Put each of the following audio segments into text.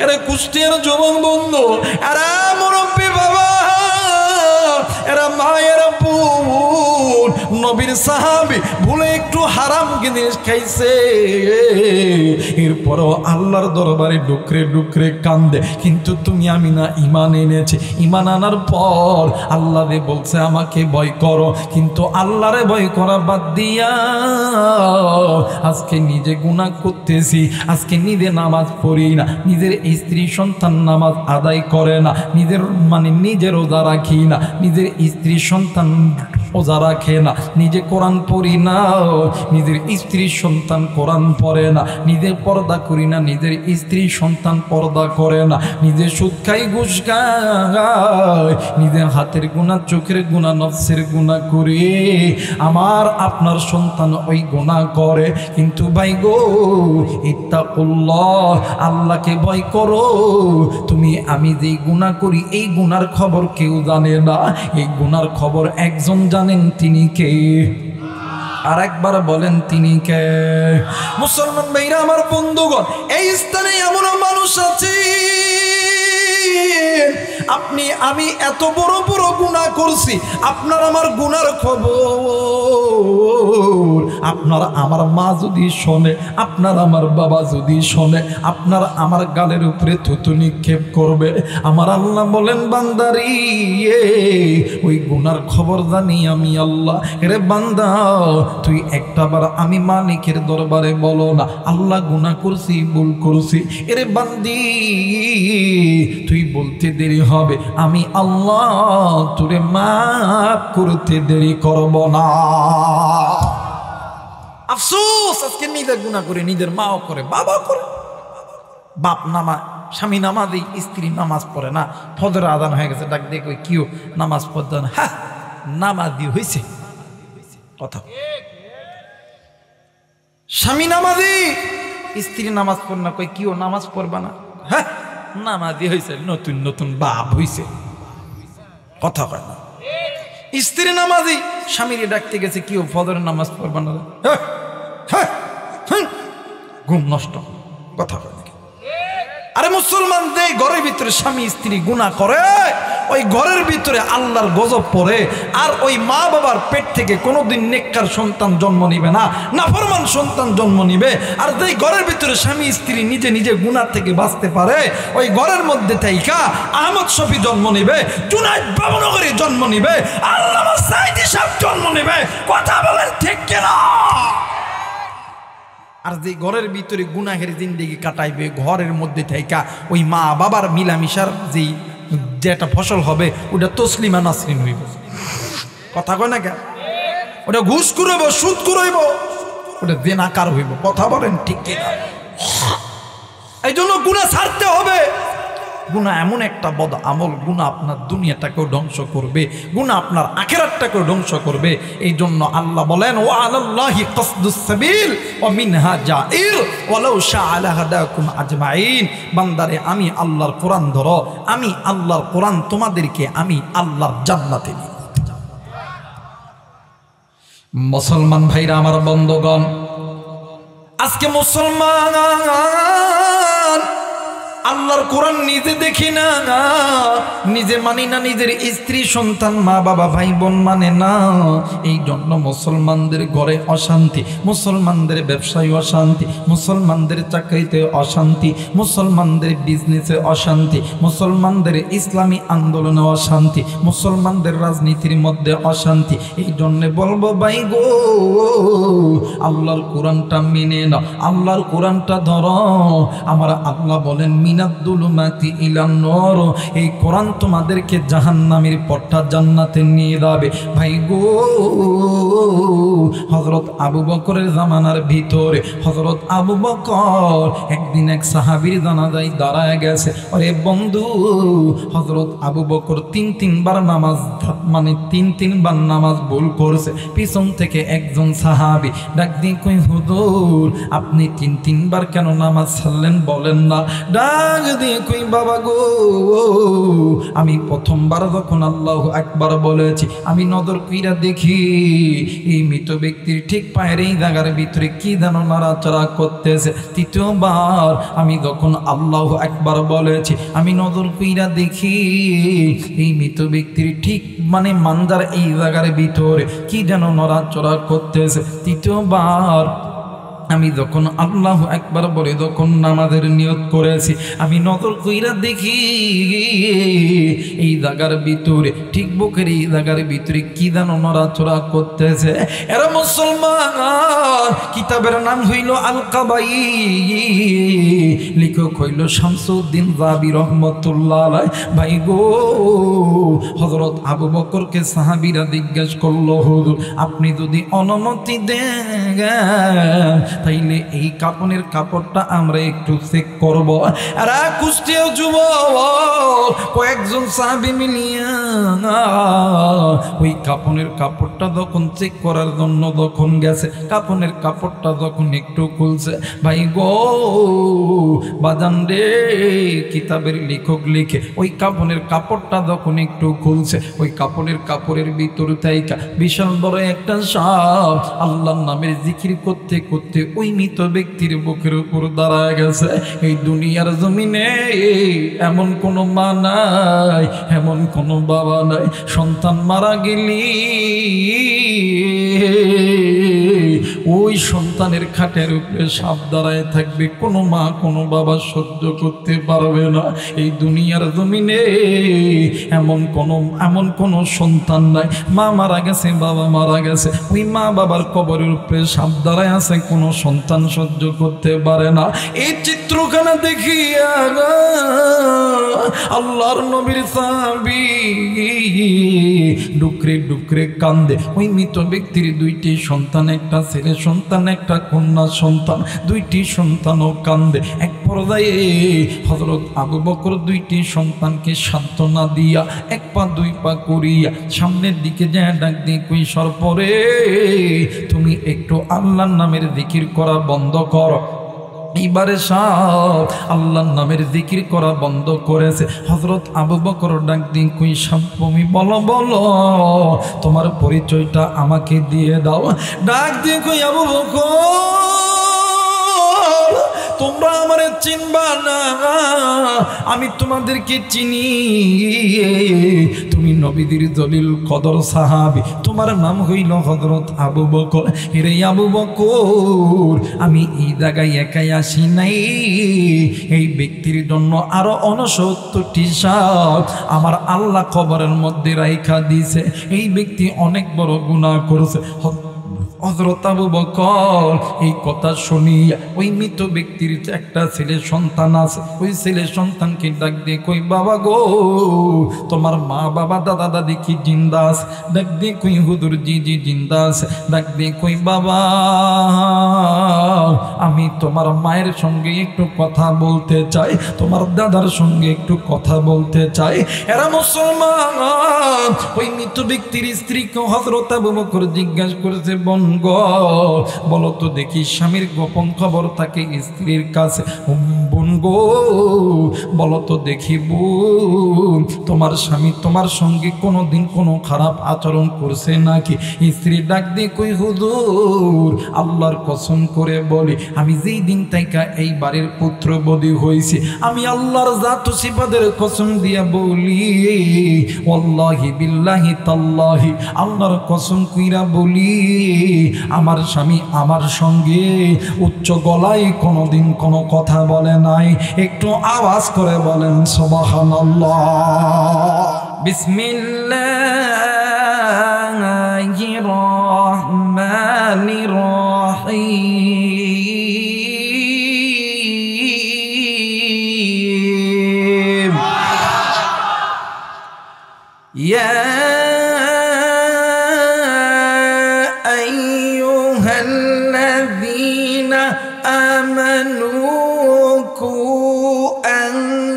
এরা কুষ্টিয়ার যুবক বন্ধু, এরা মুরব্বী বাবা, এরা মায়ের বোন, নবীর সাহাবী ভুলে একটু হারাম জিনিস খাইছে, এরপরও আল্লাহর দরবারে ডুকরে ডুকরে কান্দে। কিন্তু তুমি আমি না ঈমান এনেছি, ঈমান আনার পর আল্লাহ রে বলছে আমাকে ভয় করো, কিন্তু আল্লাহরে ভয় করা বাদ দিয়া আজকে নিজে গুনাহ করতেছি, আজকে নিজে নামাজ পড়ি না, নিজের স্ত্রী সন্তান নামাজ আদায় করে না, নিজের রোজা রাখি না, নিজের স্ত্রী সন্তান রোজা রাখে না, নিজে কোরআন পড়ি না, নিজের স্ত্রী সন্তান কোরআন পড়ে না, নিজে পর্দা করি না, নিজের স্ত্রী সন্তান পর্দা করে না, নিজে সুদ খাই ঘুষ খায়, নিজের হাতের গুনাহ, চোখের গুনাহ, নফসের গুনাহ করে আমার আপনার সন্তান ওই গুনাহ করে। কিন্তু ভাই গো, ইত্তাকুল্লাহ, আল্লাহকে ভয় করো। তুমি আমি যেই গুনাহ করি এই গুনার খবর কেউ জানে না, এই গুনার খবর একজন জানেন, তিনি কে? আর একবার বলেন তিনি কে? মুসলমান ভাইরা আমার বন্ধুগণ, এই স্থানে এমন মানুষ আছে আপনি আমি এত বড় বড় গুনাহ করছি, আপনার আমার গুনার খবর আপনার আমার মা যদি শোনে, আপনার আমার বাবা যদি শোনে, আপনার আমার গালের উপরে থুতু নিক্ষেপ করবে। আমার আল্লাহ বলেন, বান্দারি ওই গুনার খবর জানি আমি আল্লাহ। এরে বান্দা, তুই একটাবার আমি মালিকের দরবারে বলো না আল্লাহ গুনাহ করছি, ভুল করছি। এরে বান্দি, তুই বলতে দেরি হবে, আমি আল্লাহ তোরে মাফ করতে দেরি করব না। আফসোস, আজকে নিজের গুনাহ করে, নিজের মাও করে, বাবা করে। বাপ নামাজ, স্বামী নামাজি, স্ত্রী নামাজ পড়ে না, ফজর আজান হয়ে গেছে, ডাক দিয়ে কই কিও নামাজ পড়তে না, হ্যাঁ নামাজি হয়েছে কথা। স্বামী নামাজি, স্ত্রী নামাজ পড়ে না, কই কিও নামাজ পড়বা না, হ্যাঁ নামাজি হয়েছে, নতুন নতুন বাপ হয়েছে কথা কয় না। স্ত্রী নামাজি, স্বামীরে ডাকতে গেছে কিও ফজরের নামাজ পড়বা না, ঘুম নষ্ট কথা কয় নাকি? আরে মুসলমান দে ঘরের ভিতরে স্বামী স্ত্রী গুনাহ করে, ওই ঘরের ভিতরে আল্লাহর গজব পড়ে, আর ওই মা বাবার পেট থেকে কোনোদিন নেককার সন্তান জন্ম নিবে না, নাফরমান সন্তান জন্ম নিবে। আর যেই ঘরের ভিতরে স্বামী স্ত্রী নিজে নিজে গুনাহ থেকে বাঁচতে পারে, ওই ঘরের মধ্যে থাইকা আহমদ শফি জন্ম নিবে, জুনাইদ বাবনগরী জন্ম নিবে, আল্লামা সাঈদী সাহেব জন্ম নিবে। কথা বলেন ঠিক কিনা? আর যে ঘরের ভিতরে গুনাহের জিন্দেগি কাটাইবে, ঘরের মধ্যে থাইকা ওই মা বাবার মিলামিশার যেটা ফসল হবে ওটা তসলিমা নাসরিন হইব। কথা কয় না কেন? ওটা ঘুষ করইব, সুদ করইব, ওটা জেনাকার হইব। কথা বলেন ঠিক কিনা? এই জন্য গুনাহ ছাড়তে হবে। গুনাহ এমন একটা বদ আমল, গুনাহ আপনার দুনিয়াটাকেও ধ্বংস করবে, গুনাহ আপনার আখিরাতটাকেও ধ্বংস করবে। এই জন্য আল্লাহ বলেন, ওয়া আলাল্লাহি কাসদুস সাবিল ওয়া মিনহা জাইর ওয়ালাউ শাআ লাহাদাকুম আজমাইন। বান্দারে, আমি আল্লাহর কোরআন ধরো, আমি আল্লাহর কোরআন তোমাদেরকে আমি আল্লাহর জান্নাতে নিয়ে। মুসলমান ভাইরা আমার বন্ধুগণ, আজকে মুসলমান আল্লাহর কোরআন নিজে দেখি না, নিজে মানি না, নিজের স্ত্রী সন্তান মা বাবা ভাই বোন মানে না। এই জন্য মুসলমানদের ঘরে অশান্তি, মুসলমানদের ব্যবসায় অশান্তি, মুসলমানদের চাকরিতে অশান্তি, মুসলমানদের বিজনেসে অশান্তি, মুসলমানদের ইসলামী আন্দোলনে অশান্তি, মুসলমানদের রাজনীতির মধ্যে অশান্তি। এই জন্যে বলবো ভাই গো, আল্লাহর কোরআনটা মেনে না, আল্লাহর কোরআনটা ধরো। আমার আল্লাহ বলেন, মিনাদ্দুলুমাতি ইলান নূর, এই কোরআন তোমাদেরকে জাহান্নামের পথটা জান্নাতে নিয়ে যাবে। ভাই গো, হযরত আবু বকরের জামানার ভিতরে হযরত আবু বকর একদিন এক সাহাবীর জানাজায় দাঁড়ায় গেছে। আরে বন্ধু, হযরত আবু বকর তিনবার নামাজ তিনবার নামাজ ভুল করছে। পিছন থেকে একজন সাহাবী ডাক দিয়ে কই, হুজুর আপনি তিনবার কেন নামাজ ছাড়লেন বলেন না? ডাক দিয়ে কই বাবা গো, আমি প্রথমবার যখন আল্লাহু আকবার বলেছি, আমি নজর কইরা দেখি এই মৃত ব্যক্তির ঠিক পায়ের এই জায়গার ভিতরে কি যেন নাড়াচাড়া করতেছে। তৃতীয়বার আমি যখন আল্লাহু আকবার বলেছি, আমি নজর কইরা দেখি এই মৃত ব্যক্তির ঠিক মানে মানজার এই জায়গার ভিতরে কি যেন নড়াচড়া করতেছে। তৃতীয়বার আমি যখন আল্লাহু আকবার বলে যখন নামাজের নিয়ত করেছি, আমি নজর কইরা দেখি এই জায়গার ভিতরে ঠিক বুকের এই জায়গার ভিতরে কি যেন নড়াচড়া করতেছে। এরা মুসলমান, কিতাবের নাম হইল আল কাবাইর, লেখক হইল শামসুদ্দিন রাবি রহমতুল্লাহ আলাইহি। ভাই গো, হযরত আবু বকরকে সাহাবীরা জিজ্ঞাসা করলো, হুজুর আপনি যদি অনুমতি দেন তাইলে এই কাপনের কাপড়টা আমরা একটু চেক করব। আর কুষ্টিয়া যুবক কয়েকজন সাহাবী মিলিয়া ওই কাপনের কাপড়টা যখন চেক করার জন্য যখন গেছে, কাপনের কাপড়টা যখন একটু খুলছে, ভাই গো বাজান রে, কিতাবের লেখক লিখে ওই কাপনের কাপড়টা যখন একটু খুলছে, ওই কাপড়ের ভিতর থেকে বিশাল বড় একটা সাপ আল্লাহর নামের জিকির করতে করতে ওই মৃত ব্যক্তির বুকের উপর দাঁড়ায় গেছে। এই দুনিয়ার জমিনে এমন কোনো মা নাই, এমন কোনো বাবা নাই, সন্তান মারা গেলি ওই সন্তানের খাটের উপরে সাপ দাঁড়ায় থাকবে, কোনো মা কোনো বাবা সহ্য করতে পারবে না। এই দুনিয়ার জমিনে এমন কোনো সন্তান নাই, মা মারা গেছে, বাবা মারা গেছে, ওই মা বাবার কবরের উপরে সাপ দাঁড়ায় আছে, কোনো সন্তান সহ্য করতে পারে না। এই চিত্রখানা দেখিয়া আল্লাহর নবীর সাহাবী ডুকরে ডুকরে কান্দে। ওই মৃত ব্যক্তির দুইটি সন্তান, একটা ছেলে সন্তান একটা কন্যা সন্তান, দুইটি সন্তানও কান্দে। এক পর্যায়ে হযরত আবু বকর দুইটি সন্তানকে সান্ত্বনা দিয়া এক পা দুই পা করিয়া সামনের দিকে যায় ডাক দিয়ে কই, সরপরে তুমি একটু আল্লাহর নামের জিকির করা বন্ধ করো। এইবারে সব আল্লাহর নামের জিকির করা বন্ধ করেছে। হযরত আবু বকর ডাক দিয়ে কই, তুমি বলো তোমার পরিচয়টা আমাকে দিয়ে দাও। ডাক দিয়ে কই, আবু বকর তোমরা আমারে চিনবা না, আমি তোমাদেরকে চিনি, তুমি নবীদের জলিল কদর সাহাবী, তোমার নাম হইল হযরত আবু বকর। রে আবু বকর, আমি এই জায়গায় একাই আসি নাই, এই ব্যক্তির জন্য আরো 69টি সাপ আমার আল্লাহ কবরের মধ্যে রাইখা দিয়েছে। এই ব্যক্তি অনেক বড় গুনাহ করেছে। হযরত আবু বকর এই কথা শুনিয়া ওই মৃত ব্যক্তির একটা ছেলে সন্তান আছে, ওই ছেলে সন্তানকে ডাক দিয়ে কই, বাবা গো তোমার মা বাবা দাদা দাদি কি জিন্দা আছে? ডাক দিয়ে কই, হুজুর জি জি জিন্দা আছে। ডাক দিয়ে কই, বাবা আমি তোমার মায়ের সঙ্গে একটু কথা বলতে চাই, তোমার দাদার সঙ্গে একটু কথা বলতে চাই। এরা মুসলমান। ওই মৃত ব্যক্তির স্ত্রীকে হযরত আবু বকর জিজ্ঞাসা করেছে, বোন গো বলো তো দেখি স্বামীর গোপন খবর থাকে স্ত্রীর কাছে, বোন গো বলো তো দেখি বোন তোমার স্বামী তোমার সঙ্গে কোনোদিন কোনো খারাপ আচরণ করছে নাকি? স্ত্রী ডাক দিয়ে কই, হুজুর আল্লাহর কসম করে বলি, আমি যেই দিন থেকে এই বাড়ির পুত্রবধূ হয়েছি, আমি আল্লাহর জাত ও সিফাতের কসম দিয়া বলি, ওয়াল্লাহি বিল্লাহি তাল্লাহি আল্লাহর কসম কইরা বলি, আমার স্বামী আমার সঙ্গে উচ্চ গলায় কোনোদিন কোনো কথা বলে নাই। একটু আওয়াজ করে বলেন সুবহানাল্লাহ। বিসমিল্লাহির রহমানির রহিম। ইয়া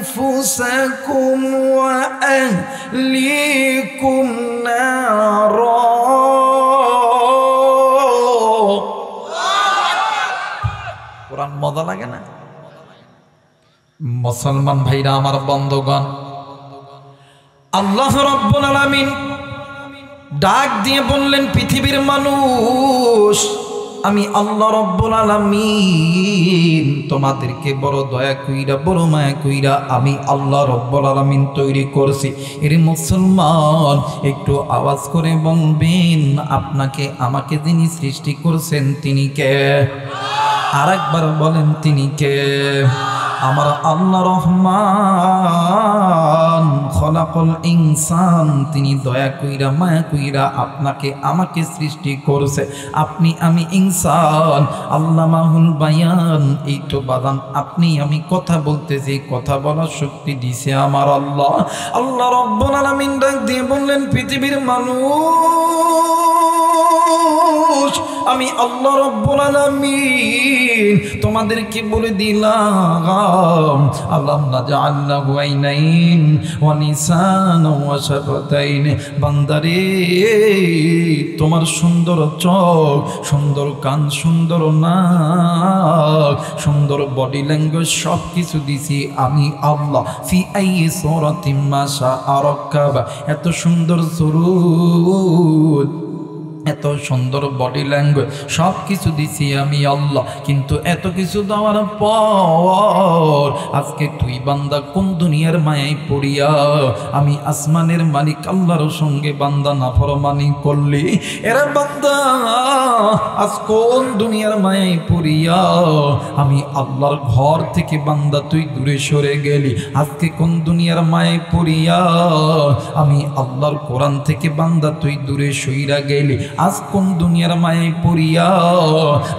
أنفسكم وأهليكم نارا কোরআন মজা লাগে না? মুসলমান ভাইরা আমার বন্ধুগণ, আল্লাহ রাব্বুল আলামিন ডাক দিয়ে বললেন, পৃথিবীর মানুষ, আমি আল্লাহ রাব্বুল আলামিন তোমাদেরকে বড় দয়া কইরা বড় মায়া কইরা আমি আল্লাহ রাব্বুল আলামিন তৈরি করছি। এর মুসলমান একটু আওয়াজ করে বলবেন, আপনাকে আমাকে যিনি সৃষ্টি করছেন তিনি কে? আরেকবার বলেন, তিনি কে? আমার আল্লাহ রহমান খলাকল ইনসান, তিনি দয়া কইরা মায়া কইরা আপনাকে আমাকে সৃষ্টি করছে। আপনি আমি ইনসান, আল্লামাহুল বায়ান, এই তো বাদান আপনি আমি কথা বলতেছি, কথা বলার শক্তি দিছে আমার আল্লাহ। আল্লাহ রাব্বুল আলামিন ডাক দিয়ে বললেন, পৃথিবীর মানুষ, আমি আল্লাহ রাব্বুল আলামিন তোমাদেরকে বলে দিলাম, আল্লাহ নাজআল লাহু আইনাইন ওয়া লিসানা ওয়া শাফাতাইন। বান্দারে, তোমার সুন্দর চোখ, সুন্দর কান, সুন্দর নাক, সুন্দর বডি ল্যাঙ্গুয়েজ সব কিছু দিছি আমি আল্লাহ। ফি আইয়ি সূরাতিন মা শাআ রাক্কাবা, এত সুন্দর সুরুত, এত সুন্দর বডি ল্যাঙ্গুয়েজ সব কিছু দিছি আমি আল্লাহ। কিন্তু এত কিছু দেওয়ার পর আজকে তুই বান্দা কোন দুনিয়ার মায়ায় পড়িয়া আমি আসমানের মালিক আল্লাহর সঙ্গে বান্দা নাফরমানি করলি? এরা বান্দা আজ কোন দুনিয়ার মায়ায় পড়িয়া আমি আল্লাহর ঘর থেকে বান্দা তুই দূরে সরে গেলি? আজকে কোন দুনিয়ার মায়ায় পড়িয়া আমি আল্লাহর কোরআন থেকে বান্দা তুই দূরে সইরা গেলি? আজ কোন দুনিয়ার মায়ায় পড়িয়া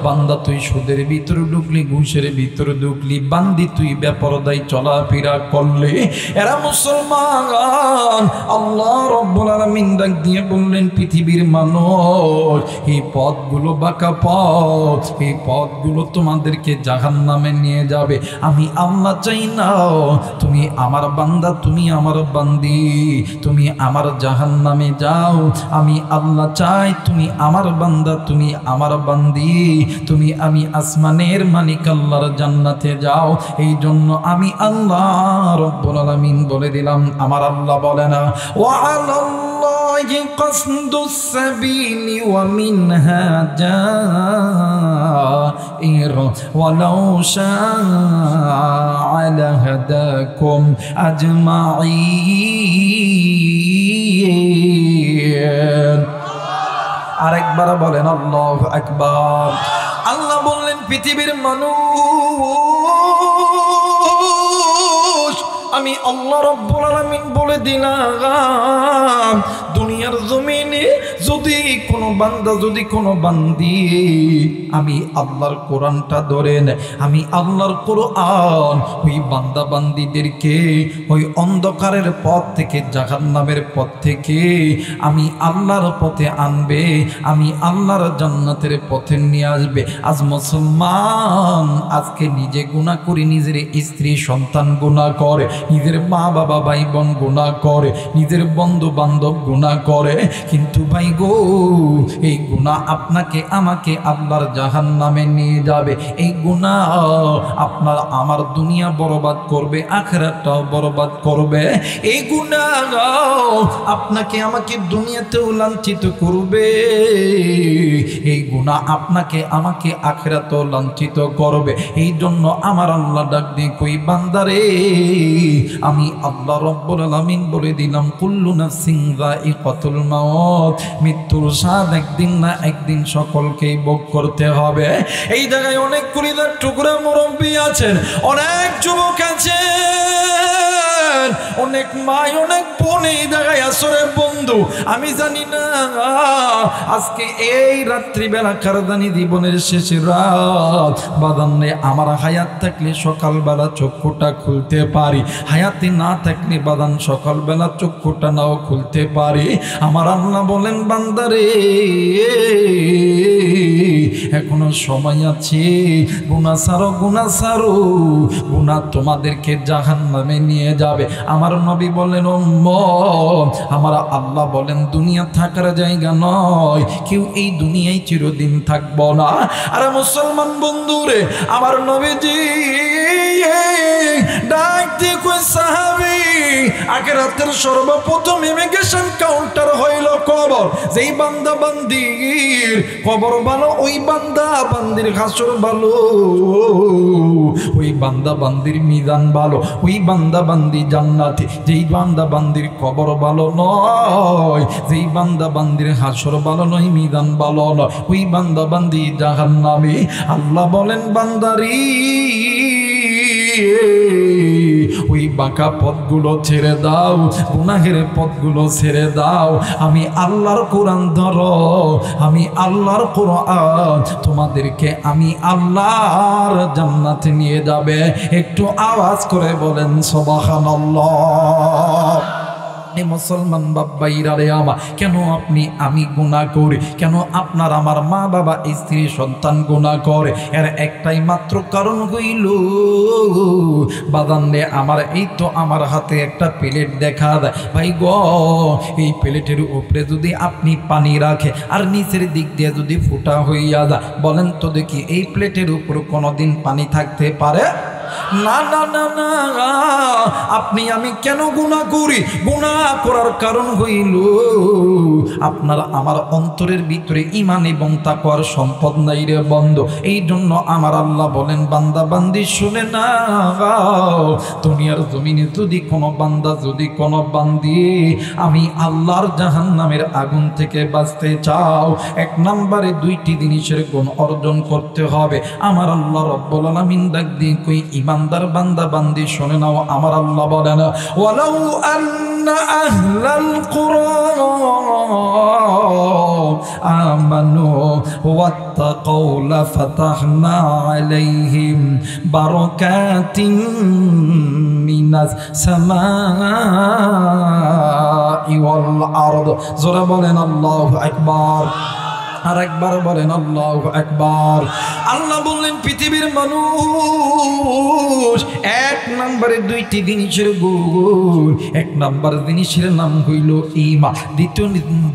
বান্দা তুই সুদের ভিতরে ঢুকলি, ঘুষের ভিতরে ঢুকলি, বান্দি তুই বেপরদায় চলাফেরা করলি? এরা মুসলমান, আল্লাহ রাব্বুল আলামিন ডাক দিয়ে বললেন, পৃথিবীর মানুষ, এই পথগুলো বাঁকা পথ, এই পথগুলো তোমাদেরকে জাহান্নামে নিয়ে যাবে। আমি আল্লাহ চাই না তুমি আমার বান্দা, তুমি আমার বান্দি, তুমি আমার জাহান্নামে যাও। আমি আল্লাহ চাই তুমি আমার বান্দা, তুমি আমার বান্দি, তুমি আমি আসমানের মালিক আল্লাহর জান্নাতে যাও। এই জন্য আমি আল্লাহ রাব্বুল আলামিন বলে দিলাম, আমার আল্লাহ বলে না, ওয়া আলাল্লাহি কাসদুস সাবিলি ওয়া মিনহা জাইর ওয়ালাউ শাআ লাহাদাকুম আজমাইন। আরেকবার বলেন আল্লাহু আকবার। আল্লাহ বললেন, পৃথিবীর মানুষ, আমি আল্লাহ রাব্বুল আলামিন বলে দিলাম, দুনিয়ার জমিনে যদি কোনো বান্দা, যদি কোনো বান্দি আমি আল্লাহর কোরআনটা ধরেন, আমি আল্লাহর কোরআন ওই বান্দা বান্দিদেরকে ওই অন্ধকারের পথ থেকে, জাহান্নামের পথ থেকে আমি আল্লাহর পথে আনবে, আমি আল্লাহর জান্নাতের পথে নিয়ে আসবে। আজ মুসলমান আজকে নিজে গুনাহ করে, নিজের স্ত্রী সন্তান গুনাহ করে, নিজের মা বাবা ভাই বোন গুনাহ করে, নিজের বন্ধু বান্ধব গুনাহ করে, কিন্তু ভাই গো, এই গুনাহ আপনাকে আমাকে আল্লাহর জাহান্নামে নিয়ে যাবে। এই গুনাহ আপনার আমার দুনিয়া বরবাদ করবে, আখিরাতটাও বরবাদ করবে। এই গুনাহ আপনাকে আমাকে দুনিয়াতেও লাঞ্ছিত করবে, এই গুনাহ আপনাকে আমাকে আখিরাতেও লাঞ্ছিত করবে। এই জন্য আমার আল্লাহ ডাক দিয়ে কই, বান্দারে, আমি আল্লাহ রাব্বুল আলামিন বলে দিলাম, কুল্লু নাফসিন যায়িকাতুল মাউত, মৃত্যুর স্বাদ একদিন না একদিন সকলকেই ভোগ করতে হবে। এই জায়গায় অনেক কুলিদার টুকরা মুরব্বী আছেন, অনেক যুবক আছেন, অনেক মা, অনেক বোন এই জায়গায় আসরে বন্ধু। আমি জানি না আজকে এই রাত্রিবেলা কারদানি জীবনের শেষের রাত, বাদানে আমার হায়াত থাকলে সকালবেলা চক্ষুটা খুলতে পারি, হায়াতে না থাকলে বাদান সকালবেলা চক্ষুটা নাও খুলতে পারি। আমার আল্লাহ বলেন, বান্দারে, এখনো সময় আছে, গুনাহ ছাড়ো, গুনাহ ছাড়ো, গুনাহ তোমাদেরকে জাহান্নামে নিয়ে যাবে। আমার নবী বলেন, উম্মত, আমার আল্লাহ বলেন, দুনিয়া থাকার জায়গা নয়, কেউ এই দুনিয়ায় চিরদিন থাকবো না। আরে মুসলমান বন্ধুরে, আমার নবীজি ডাক দিয়ে কই সাহাবী, আখিরাতের সর্বপ্রথম ইমিগ্রেশন কাউন্টার হইল কবর। যেই বান্দা বান্দির কবর ভালো, ওই বান্দা বান্দির হাসর ভালো, ওই বান্দা বান্দির মিজান ভালো, ওই বান্দা বান্দি জান্নাতি। যেই বান্দা বান্দির কবর ভালো নয়, যেই বান্দা বান্দির হাসর ভালো নয়, মিজান ভালো নয়, ওই বান্দা বান্দি জাহান্নামী। আল্লাহ বলেন বান্দারি ওই বাঁকা পথগুলো ছেড়ে দাও, গুনাহের পথগুলো ছেড়ে দাও, আমি আল্লাহর কোরআন ধরো, আমি আল্লাহর কোরআন তোমাদেরকে আমি আল্লাহর জান্নাতে নিয়ে যাবে। একটু আওয়াজ করে বলেন সুবহানাল্লাহ। মুসলমান বাবাইরা রে আমার, কেন আপনি আমি গুনাহ করি, কেন আপনার আমার মা বাবা স্ত্রী সন্তান গুনাহ করে? এর একটাই মাত্র কারণ হইল বাদান রে আমার, এই তো আমার হাতে একটা প্লেট দেখা দেয় ভাই গো, এই প্লেটের উপরে যদি আপনি পানি রাখে আর নিচের দিক দিয়ে যদি ফুটা হইয়া যায়, বলেন তো দেখি এই প্লেটের উপর কোনোদিন পানি থাকতে পারে? না না না না। আপনি আমি কেন গুনাহ করি? গুনাহ করার কারণ হইল আপনার আমার অন্তরের ভিতরে ঈমান এবং তাকওয়ার সম্পদ নাই রে বন্ধু। এই জন্য আমার আল্লাহ বলেন বান্দা বান্দি শুনে না, দুনিয়ার জমিনে যদি কোনো বান্দা যদি কোনো বান্দি আমি আল্লাহর জাহান্নামের আগুন থেকে বাঁচতে চাও, এক নম্বরে দুইটি জিনিসের গুণ অর্জন করতে হবে। আমার আল্লাহ রব্বুল আলামিন ডাক দিয়ে কই ইমানদার বান্দা বান্দি শুনে নাও, আমার আল্লাহ বলেন ওয়ালাউ আন্না আহলাল কুরআন আমানু ওয়াত্তাকাউ লাফাতাহনা আলাইহিম বারাকাতিন মিনাস সামাই ওয়াল আরদ। জোরে বলেন আল্লাহু আকবার। আর একবার বলেন আল্লাহু আকবার। আল্লাহ বললেন পৃথিবীর মানুষ এক নম্বরে দুইটি জিনিসের গুণ। এক নম্বর জিনিসের নাম হইল ঈমান,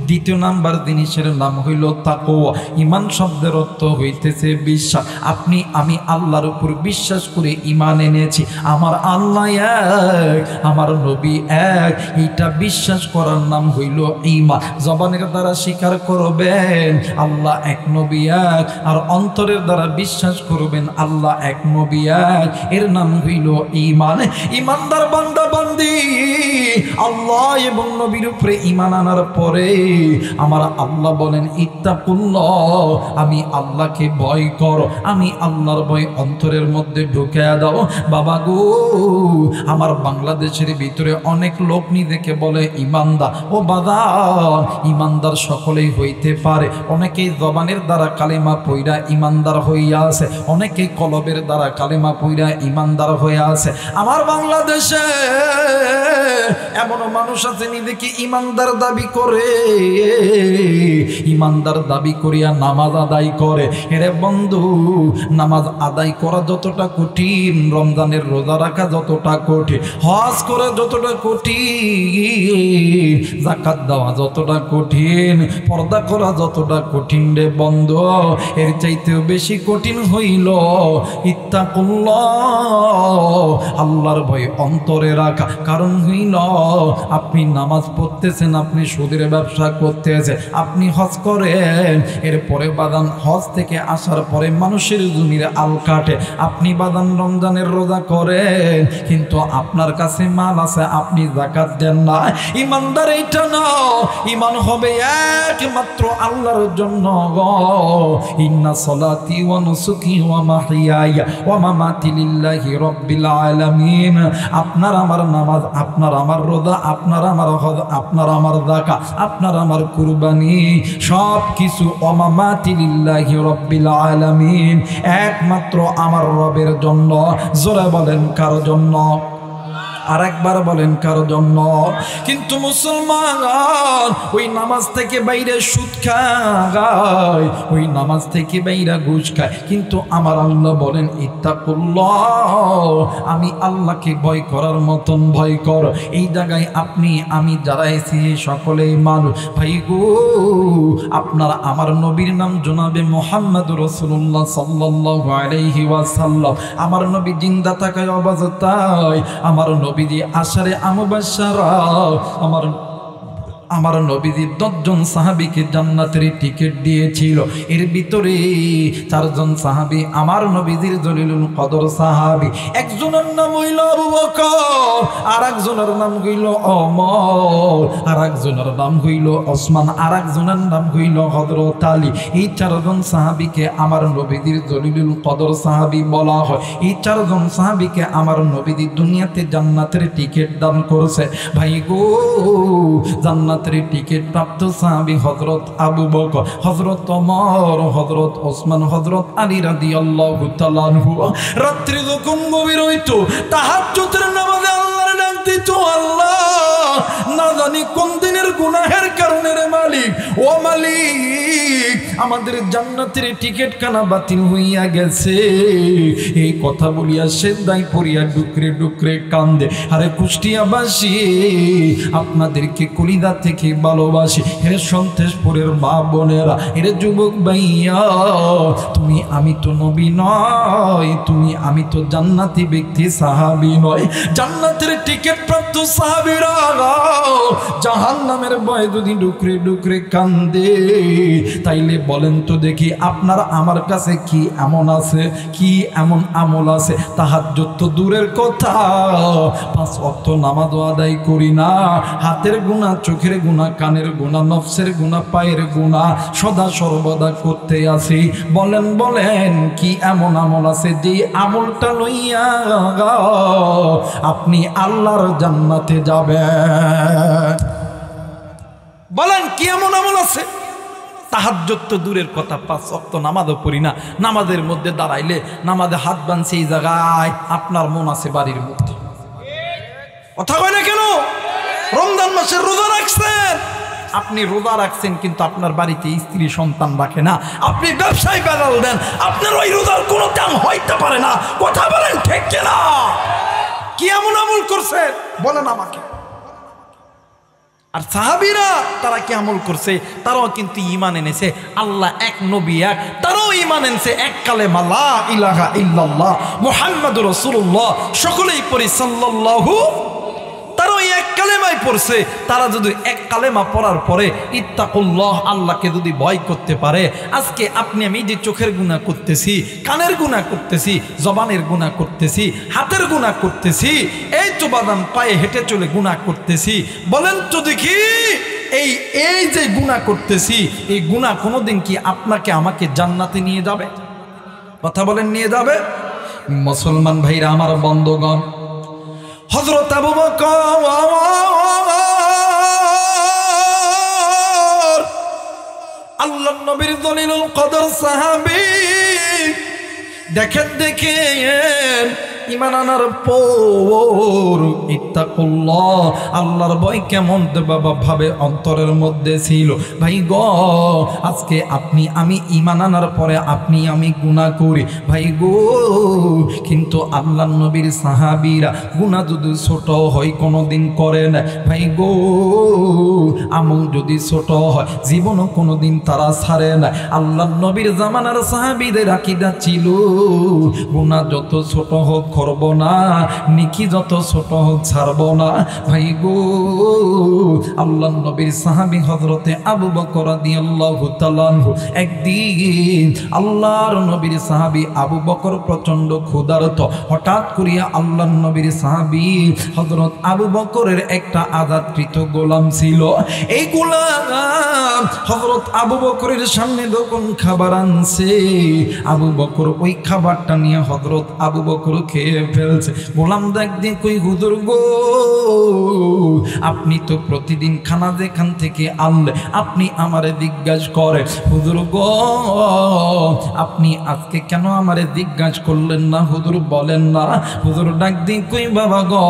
দ্বিতীয় নাম্বার জিনিসের নাম হইল তাকওয়া। ঈমান শব্দের অর্থ হইতেছে বিশ্বাস। আপনি আমি আল্লাহর উপর বিশ্বাস করে ঈমান এনেছি, আমার আল্লাহ এক, আমার নবী এক, এইটা বিশ্বাস করার নাম হইল ঈমান। জবানের দ্বারা স্বীকার করবেন আল্লাহ এক নবী এক, আর অন্তরের দ্বারা বিশ্বাস করবেন আল্লাহ এক নবী এক, এর নাম হইল ঈমান। ঈমানদার বান্দা বান্দি আল্লাহ এবং নবীর উপরে ঈমান আনার পরে আমার আল্লাহ বলেন ইত্তাকুল্লাহ, আমি আল্লাহকে ভয় করো, আমি আল্লাহর ভয় অন্তরের মধ্যে ঢুকে দাও। বাবা গো, আমার বাংলাদেশের ভিতরে অনেক লোক নিজেকে বলে ঈমানদার। ও বাবা, ঈমানদার সকলেই হইতে পারে। অনেকেই জবানের দ্বারা কালেমা পইরা ঈমানদার হইয়া আছে, অনেকেই কলবের দ্বারা কালেমা পইরা ঈমানদার হইয়া আছে। আমার বাংলাদেশে এমন মানুষ আছে নিজেকে ঈমানদার দাবি করে, ঈমানদার দাবি করিয়া নামাজ আদায় করে। এরে বন্ধু, নামাজ আদায় করা যতটা কঠিন, রমজানের রোজা রাখা যতটা কঠিন, হজ করা যতটা কঠিন, যাকাত দেওয়া যতটা কঠিন, পর্দা করা যতটা কঠিন রে বন্ধু, এর চাইতেও বেশি কঠিন হইল ইত্তাকুল্লাহ, আল্লাহর ভয় অন্তরে রাখা। কারণ হইল আপনি নামাজ পড়তেছেন, আপনি সুদের ব্যবসা করতেছেন, আপনি হজ করেন, এরপরে বাদান হজ থেকে আসার পরে মানুষের জমির আল কাটে, আপনি বাদান রমজানের রোজা করেন, কিন্তু আপনার কাছে মাল আছে, আপনি যাকাত দেন না। ঈমানদার এইটা না, ঈমান হবে একমাত্র আল্লাহর জন্য। ইন্না সলাতি ওয়া নুসুকি ওয়া মাহইয়ায়া ওয়া মামাতি লিল্লাহি রাব্বিল আলামিন। আপনার আমার নামাজ, আপনার আমার রোজা, আপনার আমার হজ, আপনার আমার যাকাত, আপনার আমার কুরবানি, সব কিছু ওয়া মামাতি লিল্লাহি রাব্বিল আলামিন, একমাত্র আমার রবের জন্য। জোরে বলেন কার জন্য? আর একবার বলেন কার জন্য? কিন্তু মুসলমান ওই নামাজ থেকে বাইরে সুদ খায়, ওই নামাজ থেকে বাইরে ঘুষ খায়। কিন্তু আমার আল্লাহ বলেন ইত্তাকুল্লাহ, আমি আল্লাহকে ভয় করার মতন ভয় কর। এই জায়গায় আপনি আমি যারা এসে সকলেই মানুষ ভাই গো, আপনার আমার নবীর নাম জনাবে মুহাম্মদ রাসূলুল্লাহ সাল্লাল্লাহু আলাইহি ওয়াসাল্লাম। আমার নবী জিন্দা থাকায় অবস্থায় আমার নবীজি আশারে মুবাশশারা, আমার নবীজি 10 জন সাহাবীকে জান্নাতের টিকিট দিয়েছিল। এর ভিতরে 4 জন সাহাবী আমার নবীজির জলিলুল কদর সাহাবী। একজনের নাম হইল আবু বকর, আর একজনের নাম হইল ওমর, আর একজনের নাম হইল ওসমান, আর একজনের নাম হইল হযরত আলী। এই 4 জন সাহাবীকে আমার নবীজির জলিলুল কদর সাহাবী বলা হয়। এই 4 জন সাহাবীকে আমার নবীজি দুনিয়াতে জান্নাতের টিকিট দান করেছে। ভাই গো, জান্নাত টিকিট প্রাপ্ত সাহাবী হযরত আবু বকর, হযরত ওমর, হযরত ওসমান, হযরত আলী রাদিয়াল্লাহু তাআলা আনহু। রাত্রি যখন গভীর হইতো, তাহাজ্জুদের নামাজে আল্লাহর ডাক দিত, আল্লাহ না জানি কোন দিনের গুনাহের কারণে রে মালিক, ও মালিক আমাদের জান্নাতের টিকিট কানা বাতিল হইয়া গেছে। এই কথা বলিয়া সেজদায় পড়িয়া ডুকরে ডুকরে কান্দে। আরে কুষ্টিয়াবাসী, আপনাদেরকে কলিজা থেকে ভালোবাসি। হে সন্তেশপুরের মা বোনেরা, হে যুবক ভাইয়া, তুমি আমি তো নবী নয়, তুমি আমি তো জান্নাতি ব্যক্তি সাহাবী নয়। জান্নাতের টিকিট প্রাপ্ত সাহাবীরা জাহান্নামের ভয়ে যদি ডুকরে ডুকরে কান্দে, তাইলে বলেন তো দেখি আপনার আমার কাছে কি এমন আছে, কি এমন আমল আছে? তাহাজ্জুদ তো দূরের কথা, 5 ওয়াক্ত নামাজ আদায় করি না। হাতের গুনাহ, চোখের গুনাহ, কানের গুনাহ, নফসের গুনাহ, পায়ের গুনাহ সদা সর্বদা করতে আছি। বলেন বলেন কি এমন আমল আছে যে আমলটা লইয়া আপনি আল্লাহর জান্নাতে যাবেন? বলেন কি এমন আমল আছে? তাহাজ্জুদ তো দূরের কথা, 5 ওয়াক্ত নামাজও পড়ি না। নামাজের মধ্যে দাঁড়াইলে নামাজে হাত বাঁধছে এই জায়গায় আপনার মন আছে বাড়ির মধ্যে। কথা কয় না কেন? রমজান মাসে রোজা রাখছেন, আপনি রোজা রাখছেন কিন্তু আপনার বাড়িতে স্ত্রী সন্তান রাখে না। আপনি ব্যবসায় বেড়াল দেন, আপনার ওই রোজার কোনো দাম হইতে পারে না। কথা বলেন ঠিক কিনা? কি এমন আমল করছে বলেন আমাকে। আর সাহাবীরা তারা কি আমল করছে? তারাও কিন্তু ঈমান এনেছে আল্লাহ এক, নবী এক। তারাও ঈমান এনেছে এক কালেমা লা ইলাহা ইল্লাল্লাহ মুহাম্মাদুর রাসূলুল্লাহ। সকলেই পড়ি সাল্লাল্লাহু। তারাও এক কালেমাই পড়ছে। তারা যদি এক কালেমা পড়ার পরে ইত্তাকুল্লাহ, আল্লাহকে যদি ভয় করতে পারে, আজকে আপনি আমি যে চোখের গুনাহ করতেছি, কানের গুনাহ করতেছি, জবানের গুনাহ করতেছি, হাতের গুনাহ করতেছি, এই তো বাদাম পায়ে হেঁটে চলে গুনাহ করতেছি, বলেন তো দেখি এই যে গুনাহ করতেছি, এই গুনাহ কোনোদিন কি আপনাকে আমাকে জান্নাতে নিয়ে যাবে? কথা বলেন, নিয়ে যাবে? মুসলমান ভাইরা আমার, বন্ধুগণ, হযরত আবু বকর আল্লাহর নবীর জলিলুল কদর সাহাবী। দেখেন দেখেন ঈমান আনার পর ইত্তাকুল্লাহ, আল্লাহর ভয় কেমন ভাবে অন্তরের মধ্যে ছিল। ভাই গো, আজকে আপনি আমি ঈমান আনার পরে আপনি আমি গুনাহ করি ভাই গো, কিন্তু আল্লাহর নবীর সাহাবীরা গুনাহ যদি ছোট হয় কোনোদিন করে না ভাই গো। আমল যদি ছোট হয় জীবনও কোনোদিন তারা ছাড়ে না। আল্লাহর নবীর জামানার সাহাবীদের আকীদা ছিল গুনাহ যত ছোট হোক করব না, নেকি যত ছোট হোক ছাড়ব না ভাই গো। আল্লাহর নবীর সাহাবী হযরতে আবু বকর রাদিয়াল্লাহু তাআলা আনহু, একদিন আল্লাহর নবীর সাহাবী আবু বকর প্রচন্ড ক্ষুধার্ত। হঠাৎ করিয়া আল্লাহর নবীর সাহাবী হযরত আবু বকরের একটা আজাদকৃত গোলাম ছিল। এই গোলাম হযরত আবু বকরের সামনে যখন খাবার আনছে, আবু বকর ওই খাবারটা নিয়ে হযরত আবু বকর খেয়ে ফেলছে। গোলাম দেখদিন কই হুজুর গো, আপনি তো প্রতিদিন খানা যেখান থেকে আনলে আপনি আমারে জিজ্ঞাসা করে, হুজুর গো আপনি আজকে কেন আমারে জিজ্ঞাসা করলেন না? হুজুর বলেন না। হুজুর ডাক দিন কই বাবা গো,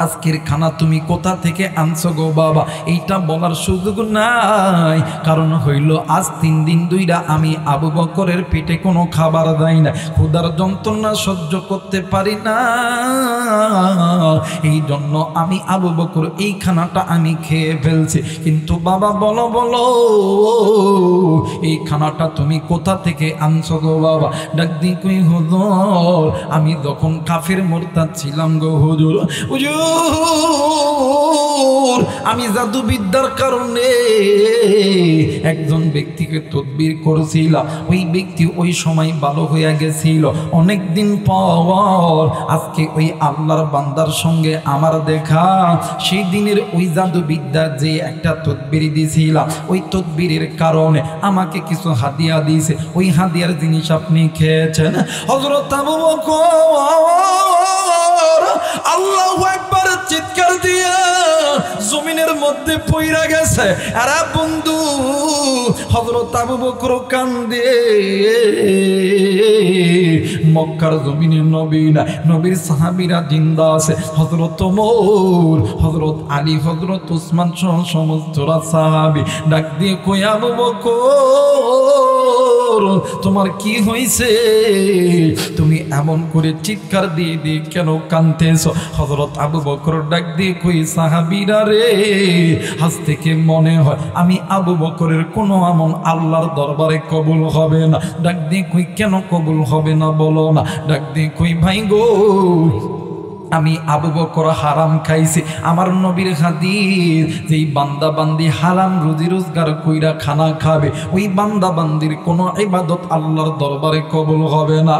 আজকের খানা তুমি কোথা থেকে আনছো গো বাবা, এইটা বলার সুযোগ নাই। কারণ হইল আজ 3 দিন 2 রাত আমি আবু বকরের পেটে কোনো খাবার দেয় না, ক্ষুধার যন্ত্রণা সহ্য করতে পারি না। এই জন্য আমি আবু বকর এই খানাটা আমি খেয়ে ফেলছি। কিন্তু বাবা বলো বলো, এই খানাটা তুমি কোথা থেকে আনছো গো বাবা? ডাক দি কই হুজুর, আমি যখন কাফের মুরতাদ ছিলাম গো হুজুর, হুজুর আমি জাদুবিদ্যার কারণে একজন ব্যক্তিকে তদবির করেছিলাম। ওই ব্যক্তি ওই সময় ভালো হয়ে গেছিল। অনেক দিন পর আজকে ওই আল্লাহর বান্দার সঙ্গে আমার দেখা। সেই দিনের ওই জাদুবিদ্যা যে একটা তদবির দিয়েছিলাম, ওই তদবিরের কারণে আমাকে কিছু হাদিয়া দিয়েছে। ওই হাদিয়ার জিনিস আপনি খেয়েছেন। হযরত আবু বকর আল্লাহু আকবার চিৎকার দিয়া জমিনের মধ্যে পইরা গেছে। আরে বন্ধু, হযরত আবু বকর কান্দে। মক্কার জমিনে নবী না, নবীর সাহাবীরা জিন্দা আছে। হযরত ওমর, হযরত আলী, হযরত উসমান সহ সমস্ত সাহাবী ডাক দিয়ে কই আবু বকর তোমার কি হয়েছে? তুমি এমন করে চিৎকার দিয়ে দিয়ে কেন কাঁদতেছো? হযরত আবু বকর ডাক দিয়ে কই সাহাবীরা রে, আজ থেকে মনে হয় আমি আবু বকরের কোনো আমল আল্লাহর দরবারে কবুল হবে না। ডাক দিয়ে কই কেন কবুল হবে না বলো না? ডাক দিয়ে কই ভাই গো, আমি আবু বকর হারাম খাইছি। আমার নবীর হাদিস, যেই বান্দা বান্দি হারাম রুজি রোজগার কইরা খানা খাবে, ওই বান্দা বান্দির কোনো ইবাদত আল্লাহর দরবারে কবুল হবে না।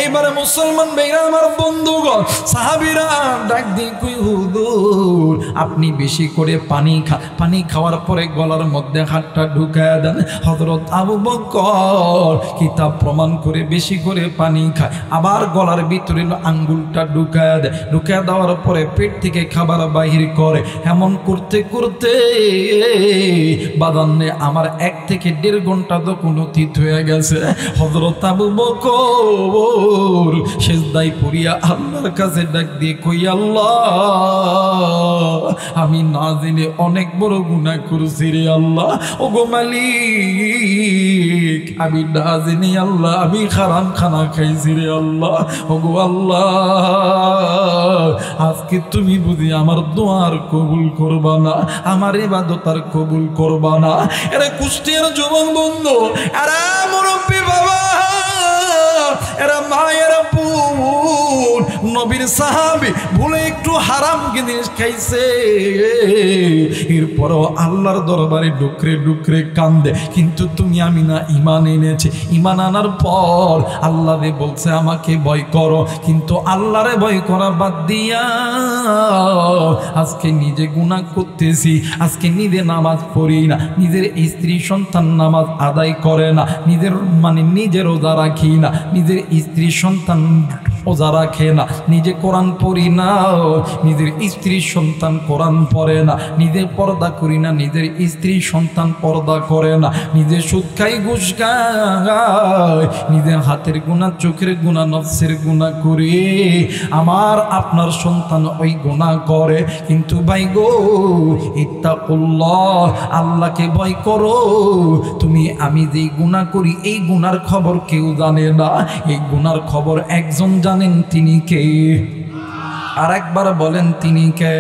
এইবারে মুসলমান ভাইরা আমার বন্ধুগণ, সাহাবীরা ডাক দিয়ে কই হুজুর আপনি বেশি করে পানি খান, পানি খাওয়ার পরে গলার মধ্যে হাতটা ঢুকায় দেন। হযরত আবু বকর কিতাব প্রমাণ করে বেশি করে পানি খায়, আবার গলার ভিতরে আঙ্গুলটা ঢুকায় দেয়। ঢুকে দেওয়ার পরে পেট থেকে খাবার বাহির করে। এমন করতে করতে বাদান্নে আমার 1 থেকে 1.5 ঘন্টা তো কোনো অতীত হয়ে গেছে। হযরত আবু বকর সিজদায় পড়িয়া আল্লাহর কাছে ডাক দিয়ে কই আল্লাহ, আমি না জেনে অনেক বড় গুনাহ করছি রে আল্লাহ। ও গো মালিক, আমি না জেনে আল্লাহ আমি হারাম খানা খাইছি রে আল্লাহ। ও গো আল্লাহ, আজকে তুমি বুঝি আমার দোয়ার কবুল করবা না, আমার ইবাদত আর কবুল করবা না। এরা কুষ্টিয়ার যুবক বন্ধু, এরা মুরব্বী বাবা, এরা মায়ের বোন, নবীর সাহাবী ভুলে একটু হারাম জিনিস খাইছে, এরপরও আল্লাহর দরবারে ডুকরে ডুকরে কান্দে। কিন্তু তুমি আমি না ঈমান এনেছি, ঈমান আনার পর আল্লাহ রে বলছে আমাকে ভয় করো, কিন্তু আল্লাহরে ভয় করা বাদ দিয়া আজকে নিজে গুনাহ করতেছি। আজকে নিজে নামাজ পড়ি না, নিজের স্ত্রী সন্তান নামাজ আদায় করে না, নিজের রোজা রাখি না, নিজের স্ত্রী সন্তান রোজা রাখে না, নিজে কোরআন পড়ি না, নিজের স্ত্রী সন্তান কোরআন পড়ে না, নিজে পর্দা করি না, নিজের স্ত্রী সন্তান পর্দা করে না, নিজে সুদ খাই ঘুষ খায়, নিজের হাতের গুনাহ, চোখের গুনাহ, নফসের গুনাহ করে আমার আপনার সন্তান ওই গুনাহ করে। কিন্তু ভাই গো, ইত্তাকুল্লাহ, আল্লাহকে ভয় করো। তুমি আমি যেই গুনাহ করি এই গুনার খবর কেউ জানে না, এই গুনার খবর একজন জানেন, তিনি কে? আর একবার বলেন তিনি কে?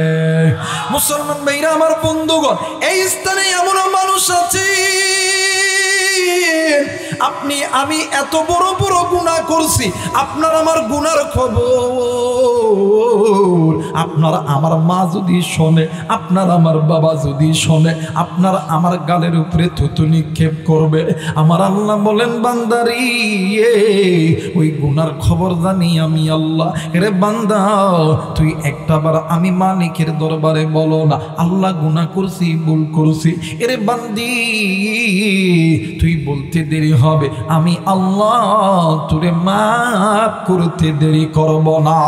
মুসলমান ভাইরা আমার বন্ধুগণ, এই স্থানে এমন মানুষ আছে আপনি আমি এত বড় বড় গুনাহ করছি, আপনার আমার গুনার খবর আপনার আমার মা যদি শোনে, আপনার আমার বাবা যদি শোনে, আপনার আমার গালের উপরে থুতু নিক্ষেপ করবে। আমার আল্লাহ বলেন বান্দারি, ওই গুনার খবর জানি আমি আল্লাহ। এরে বান্দা, তুই একটাবার আমি মালিকের দরবারে বলো না আল্লাহ গুনাহ করছি, ভুল করছি। এরে বান্দি, তুই বলতে দেরি হবে, আমি আল্লাহ তোরে মাফ করতে দেরি করব না।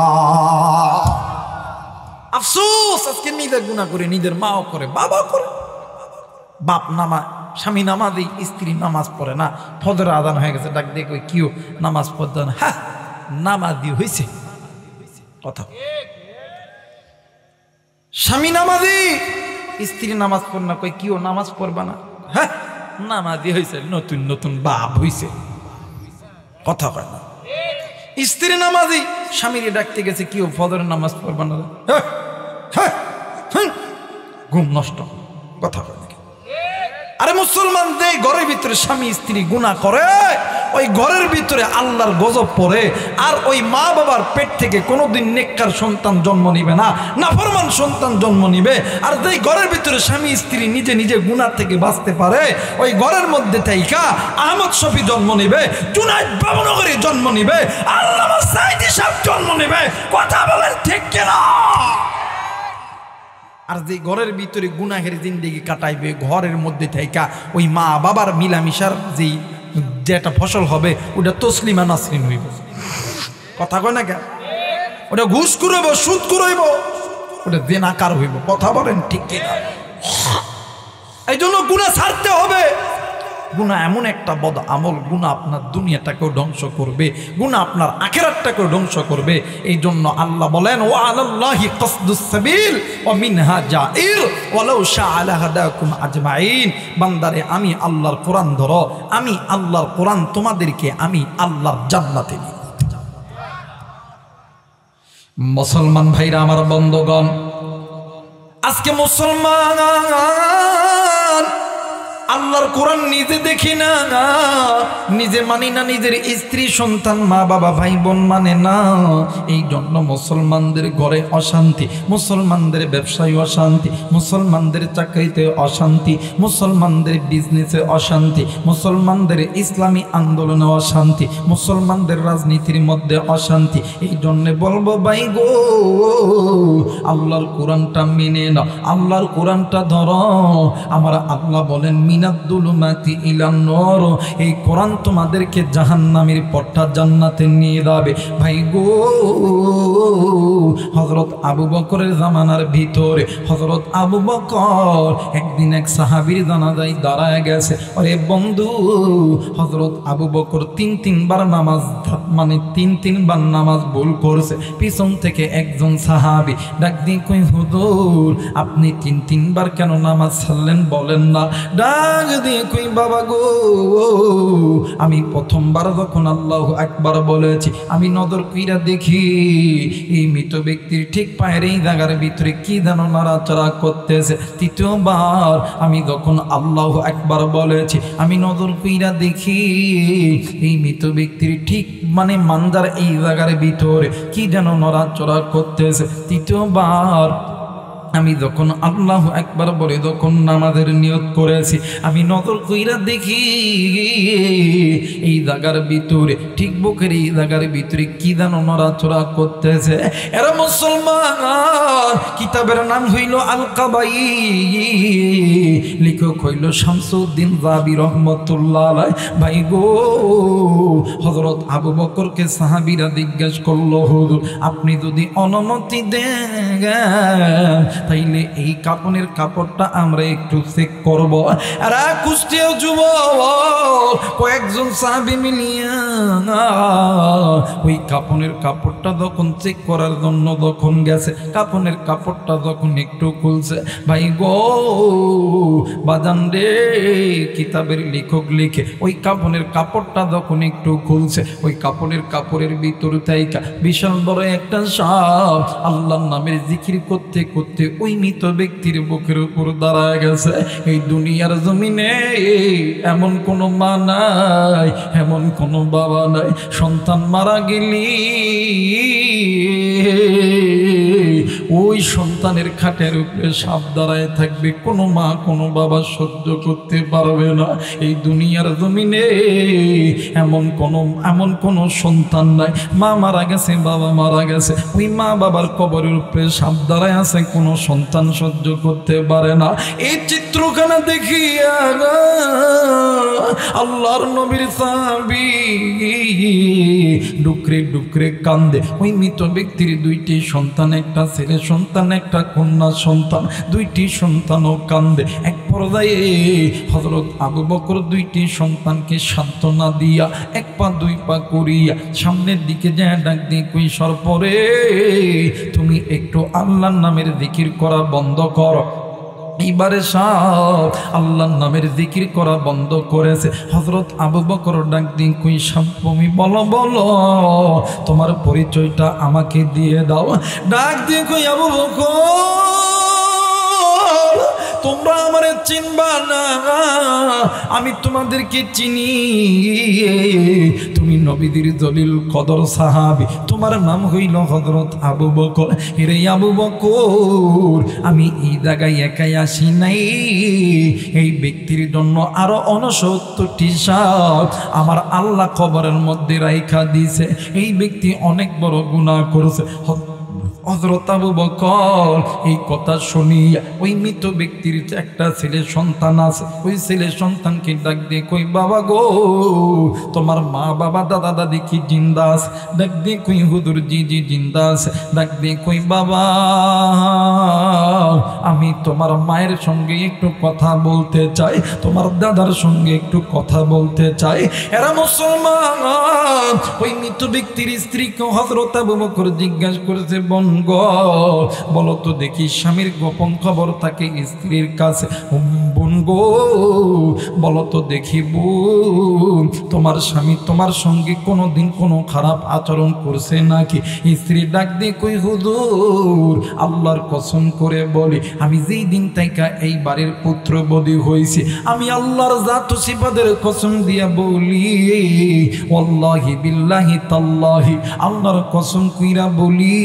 আফসোস, আজকে নিজের গুনাহ করে, নিজের মাও করে, বাবা করে। বাপ নামাজ, স্বামী নামাজে, স্ত্রী নামাজ পড়ে না, ফজর আজান হয়ে গেছে, ডাক দিয়ে কই কিও নামাজ পড়তে না? হ্যাঁ, নামাজ দিয়ে হয়েছে কথা। স্বামী নামাজি, স্ত্রী নামাজ পড় না, কই কিও নামাজ পড়বা না? হ্যাঁ, নামাজি হয়েছে, নতুন নতুন বাপ হয়েছে, কথা কয় না। স্ত্রী নামাজি, স্বামীরে ডাকতে গেছে, কিও ফজরের নামাজ পড়বা না? ঘুম নষ্ট, কথা কয় না। আরে মুসলমান যে ঘরের ভিতরে স্বামী স্ত্রী গুনাহ করে, ওই ঘরের ভিতরে আল্লাহর গজব পড়ে। আর ওই মা বাবার পেট থেকে কোনোদিন নেককার সন্তান জন্ম নিবে না, নাফরমান সন্তান জন্ম নিবে। আর যেই ঘরের ভিতরে স্বামী স্ত্রী নিজে নিজে গুনাহ থেকে বাঁচতে পারে, ওই ঘরের মধ্যে থাইকা আহমদ শফি জন্ম নিবে, জুনাইদ বাবনগরী জন্ম নিবে, আল্লামা সাঈদী সাহেব জন্ম নিবে। কথা বলেন ঠিক কিনা? আর যে ঘরের ভিতরে গুনাহের জিন্দেগি কাটাইবে, ঘরের মধ্যে থাইকা ওই মা বাবার মিলামিশার যেটা ফসল হবে, ওটা তসলিমা নাসরিন হইব। কথা কয় না কেন? ওটা ঘুষ করইব, সুদ করইব, ওটা জেনাকার হইব। কথা বলেন ঠিক কিনা? এই জন্য গুনাহ ছাড়তে হবে। গুনাহ এমন একটা বদ আমল, গুনাহ আপনার দুনিয়াটাকেও ধ্বংস করবে, গুনাহ আপনার আখিরাতটাকেও ধ্বংস করবে। এই জন্য আল্লাহ বলেন, ওয়া আলাল্লাহি কাসদুস সাবিল ওয়া মিনহা জাইর ওয়ালাউ শাআ লাহাদাকুম আজমাইন। বান্দারে, আমি আল্লাহর কোরআন ধরো, আমি আল্লাহর কোরআন তোমাদেরকে আমি আল্লাহর জান্নাতে নিয়ে যাব। মুসলমান ভাইরা আমার, বন্ধুগণ, আজকে মুসলমান আল্লাহর কোরআন নিজে দেখি না, নিজে মানি না, নিজের স্ত্রী সন্তান মা বাবা ভাই বোন মানে না। এই জন্য মুসলমানদের ঘরে অশান্তি, মুসলমানদের ব্যবসায় অশান্তি, মুসলমানদের চাকরিতে অশান্তি, মুসলমানদের বিজনেসে অশান্তি, মুসলমানদের ইসলামী আন্দোলনে অশান্তি, মুসলমানদের রাজনীতির মধ্যে অশান্তি। এই জন্য বলবো ভাই গো, আল্লাহর কোরআনটা মেনে নাও, আল্লাহর কোরআনটা ধরো। আমার আল্লাহ বলেন, মিনাদ্দুলুমাতি ইলান নূর। এই কোরআন তোমাদেরকে জাহান্নামের পথটা জান্নাতে নিয়ে যাবে। ভাই গো, হযরত আবু বকরের জামানার ভিতরে হযরত আবু বকর একদিন এক সাহাবীর জানাজায় দাঁড়ায় গেছে। আরে বন্ধু, হযরত আবু বকর তিনবার নামাজ, মানে তিনবার নামাজ ভুল করছে। পিছন থেকে একজন সাহাবী ডাক দিয়ে কই, হুজুর আপনি তিনবার কেন নামাজ ছাড়লেন বলেন না? ডাক দিয়ে কই, বাবা গো, আমি প্রথমবার যখন আল্লাহু আকবার বলেছি, আমি নজর কইরা দেখি এই মৃত ব্যক্তির ঠিক পায়ের এই জায়গার ভিতরে কি যেন নাড়াচাড়া করতেছে। তৃতীয়বার আমি যখন আল্লাহু আকবার বলেছি, আমি নজর কইরা দেখি এই মৃত ব্যক্তির ঠিক মানে মানজার এই জায়গার ভিতরে কি যেন নড়াচড়া করতেছে। তৃতীয়বার আমি যখন আল্লাহু আকবার বলে যখন নামাজের নিয়ত করেছি, আমি নজর কইরা দেখি এই জায়গার ভিতরে ঠিক বুকের এই জায়গার ভিতরে কি যেন নড়াচড়া করতেছে। এরা মুসলমান, কিতাবের নাম হইল আল কাবাই, লেখক হইল শামসুদ্দিন যাবি রাহমাতুল্লাহ আলাইহি। ভাই গো, হযরত আবু বকরকে সাহাবীরা জিজ্ঞেস করলো, হুজুর আপনি যদি অনুমতি দেন তাইলে এই কাপনের কাপড়টা আমরা একটু চেক করব। আর কুষ্টিয়া যুবক কয়েকজন সাহাবী মিলিয়া ওই কাপনের কাপড়টা যখন চেক করার জন্য যখন গেছে, কাপনের কাপড়টা যখন একটু খুলছে, ভাই গো বাজান রে, কিতাবের লেখক লিখে ওই কাপনের কাপড়টা যখন একটু খুলছে, ওই কাপনের কাপড়ের ভিতর থেকে বিশাল বড় একটা সাপ আল্লাহর নামের জিকির করতে করতে ওই মৃত ব্যক্তির বুকের উপর দাঁড়ায় গেছে। এই দুনিয়ার জমিনে এমন কোনো মা নাই, এমন কোনো বাবা নাই, সন্তান মারা গেলি ওই সন্তানের খাটের উপরে সাপ দাঁড়ায় থাকবে, কোনো মা কোনো বাবা সহ্য করতে পারবে না। এই দুনিয়ার জমিনে এমন কোনো সন্তান নাই, মা মারা গেছে, বাবা মারা গেছে, ওই মা বাবার কবরের উপরে সাপ দাঁড়ায় আছে, কোনো সন্তান সহ্য করতে পারে না। এই চিত্রখানা দেখিয়া আল্লাহর নবীর সাহাবী ডুকরে ডুকরে কান্দে। ওই মৃত ব্যক্তির দুইটি সন্তান, একটা ছেলে সন্তান একটা কন্যা সন্তান, দুইটি সন্তানও কান্দে। এক পর্যায়ে হযরত আবু বকর দুইটি সন্তানকে সান্ত্বনা দিয়া এক পা দুই পা করিয়া সামনের দিকে যায় ডাক দিয়ে কই সরপরে তুমি একটু আল্লাহর নামের জিকির করা বন্ধ করো। এইবারে সব আল্লাহর নামের জিকির করা বন্ধ করেছে। হযরত আবু বকর ডাক দিয়ে কই তুমি বলো বলো তোমার পরিচয়টা আমাকে দিয়ে দাও। ডাক দিয়ে কই আবু বকর তোমরা আমারে চিনবা না, আমি তোমাদেরকে চিনি। তুমি নবীদের জলিল কদর সাহাবী, তোমার নাম হইল হযরত আবু বকর। রে আবু বকর আমি এই জায়গায় একাই আসি নাই, এই ব্যক্তির জন্য আরো 69টি সাপ আমার আল্লাহ কবরের মধ্যে রাইখা দিয়েছে। এই ব্যক্তি অনেক বড় গুনাহ করেছে। হযরত আবু বকর এই কথা শুনিয়া ওই মৃত ব্যক্তির একটা ছেলে সন্তান আছে, ওই ছেলে সন্তানকে ডাক দিয়ে কই বাবা গো তোমার মা বাবা দাদা দাদি কি জিন্দা আছে? ডাক দিয়ে কই হুজুর জি জি জিন্দা আছে। ডাক দিয়ে কই বাবা আমি তোমার মায়ের সঙ্গে একটু কথা বলতে চাই, তোমার দাদার সঙ্গে একটু কথা বলতে চাই। এরা মুসলমান। ওই মৃত ব্যক্তির স্ত্রীকে হযরত আবু বকর জিজ্ঞাসা করেছে বোন গো বলো তো দেখি স্বামীর গোপন খবর থাকে স্ত্রীর কাছে। বোন গো বলো তো দেখি বোন তোমার স্বামী তোমার সঙ্গে কোনোদিন কোনো খারাপ আচরণ করছে নাকি? স্ত্রী ডাক দিয়ে কই হুজুর আল্লাহর কসম করে বলি আমি যেই দিন থেকে এই বাড়ির পুত্রবধূ হয়েছি আমি আল্লাহর জাত ও সিফাতের কসম দিয়া বলি ওয়াল্লাহি বিল্লাহি তাল্লাহি আল্লাহর কসম কইরা বলি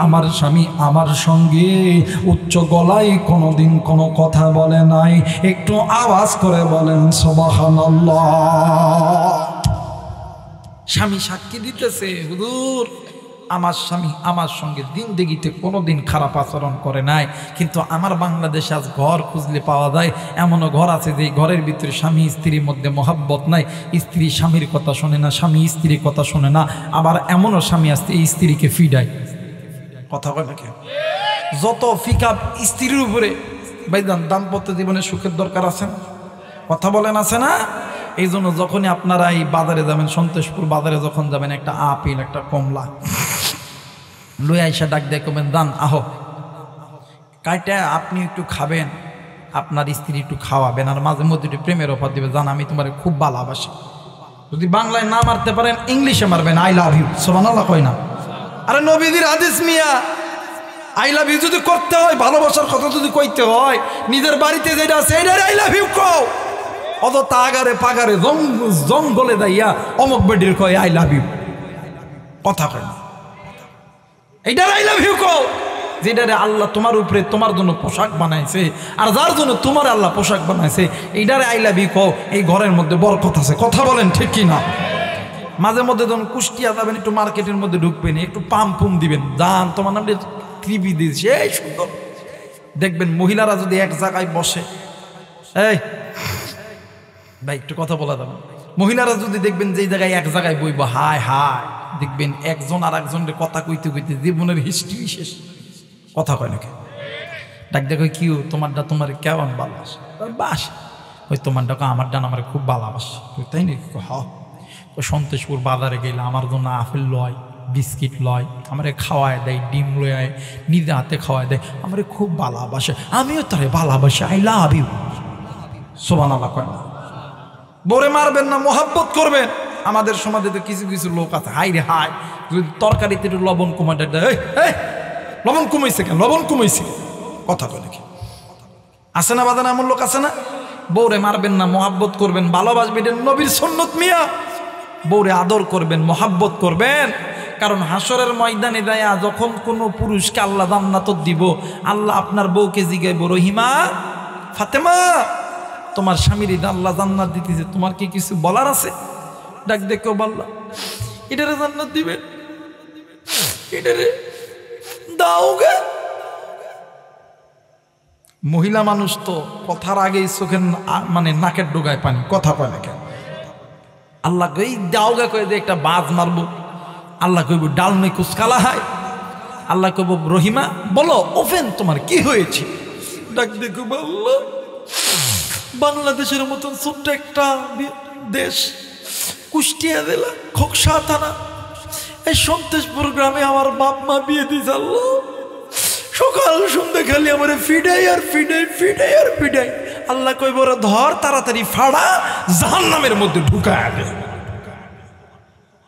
আমার স্বামী আমার সঙ্গে উচ্চ গলায় কোনোদিন কোনো কথা বলে নাই। একটু আওয়াজ করে বলেন সুবহানাল্লাহ। স্বামী সাক্ষী দিতেছে হুজুর আমার স্বামী আমার সঙ্গে জিন্দেগিতে কোনোদিন খারাপ আচরণ করে নাই, কিন্তু আমার বাংলাদেশে আজ ঘর খুঁজলে পাওয়া যায় এমনও ঘর আছে যে ঘরের ভিতরে স্বামী স্ত্রীর মধ্যে মহাব্বত নাই, স্ত্রী স্বামীর কথা শোনে না, স্বামী স্ত্রীর কথা শোনে না। আবার এমনও স্বামী আসতে এই স্ত্রীকে ফিডায়। কথা কয় নাকি? যত ফিকাপ স্ত্রীর উপরে ভাইজান দাম্পত্য জীবনে সুখের দরকার আছে না? কথা বলেন আছে না? এই জন্য যখনই আপনারা এই বাজারে যাবেন, সন্তোষপুর বাজারে যখন যাবেন, একটা আপেল একটা কমলা লই আইসা ডাক দিয়ে কবেন দান আহো কাইটা আপনি একটু খাবেন, আপনার স্ত্রী একটু খাওয়াবেন, আর মাঝে মধ্যে একটু প্রেমের অফার দিবে, জান আমি তোমার খুব ভালোবাসি। যদি বাংলায় না মারতে পারেন ইংলিশে মারবেন আই লাভ ইউ। সুবহানাল্লাহ কয় না? আরে নবীদের হাদিস মিয়া, আই লাভ ইউ যদি করতে হয়, ভালোবাসার কথা যদি কইতে হয়, নিজের বাড়িতে যেটা আছে এটাই আই লাভ ইউ কও। অত তাগারে পাগারে জঙ্গলে যাইয়া অমক বেডির কয় আই লাভ ইউ। কথা কয় না? এইটার আই লাভ ইউ কও যেটারে আল্লাহ তোমার উপরে তোমার জন্য পোশাক বানাইছে, আর যার জন্য তোমার আল্লাহ পোশাক বানাইছে এইটারে আই লাভ ইউ কও। এই ঘরের মধ্যে বরকত আছে। কথা বলেন ঠিক কি না? মাঝে মধ্যে যখন কুষ্টিয়া যাবেন একটু মার্কেটের মধ্যে ঢুকবেন, একটু পাম পুম দিবেন, যান তোমার নামে কৃপি দিয়েছে এই সুন্দর দেখবেন। মহিলারা যদি এক জায়গায় বসে, এই ভাই একটু কথা বলা যাবে, মহিলারা যদি দেখবেন যে জায়গায় এক জায়গায় বইব হায় হায়, দেখবেন একজন আর একজনের কথা কইতে কইতে জীবনের হিস্ট্রি শেষ। কথা কয় নাকি? ডাক দেখো কি তোমারটা তোমার কেমন ভালোবাসে? বাস ওই তোমারটা আমার ডান আমার খুব ভালোবাসে, তাই নাকি? ওই সন্তোষপুর বাজারে গেলে আমার জন্য আপেল লয়, বিস্কিট লয়, আমারে খাওয়ায় দেয়, ডিম লয় নিজে হাতে খাওয়ায় দেয়, আমারে খুব ভালোবাসে, আমিও তারে ভালোবাসি, আই লাভ ইউ। সুবহানাল্লাহ কয় না? বরে মারবেন না, মোহাব্বত করবেন। আমাদের সমাজে তো কিছু কিছু লোক আছে হাই রে হাই, যদি তরকারিতে একটু লবণ কমাটা লবণ কমাইছে কেন, লবণ কমাইছে, কথা কয় নাকি? আছে না বাদান এমন লোক আছে না? বউরে মারবেন না, মোহাব্বত করবেন, ভালোবাসবেন, এটা নবীর সুন্নত মিয়া। বউরে আদর করবেন, মোহাব্বত করবেন, কারণ হাসরের ময়দানে যায়া যখন কোনো পুরুষকে আল্লাহ জান্নাত দিব, আল্লাহ আপনার বউকে জিগাইব রহিমা ফাতেমা তোমার স্বামীর আল্লাহ জান্নাত দিতেছে, তোমার কি কিছু বলার আছে? ডাক দেখো বললা এটারে জান্নাত দিবে, এটারে দাও গে। মহিলা মানুষ তো কথার আগেই চোখের মানে নাকের ডোগায় পানি। কথা কয় না কেন? আল্লাহ কই দাও গে কয়ে যে একটা বাজ মারবো, আল্লাহ কইব ডাল নেই কুচকালা হয়, আল্লাহ কইব রহিমা বলো ওপেন তোমার কি হয়েছে? ডাক দেখো বললো বাংলাদেশের মতন ছোট্ট একটা দেশ, কুষ্টিয়া জেলা খোকসা থানা, এই সন্তোষপুর গ্রামে আমার বাপ মা বিয়ে দিয়েছে। আল্লাহ, সকাল সন্ধ্যে খালি আমার ফিডাই আর ফিডাই, ফিডাই আর ফিডাই। আল্লাহ কইব ওরা ধর, তাড়াতাড়ি ফাড়া, জাহান্নামের মধ্যে ঢুকায় দে।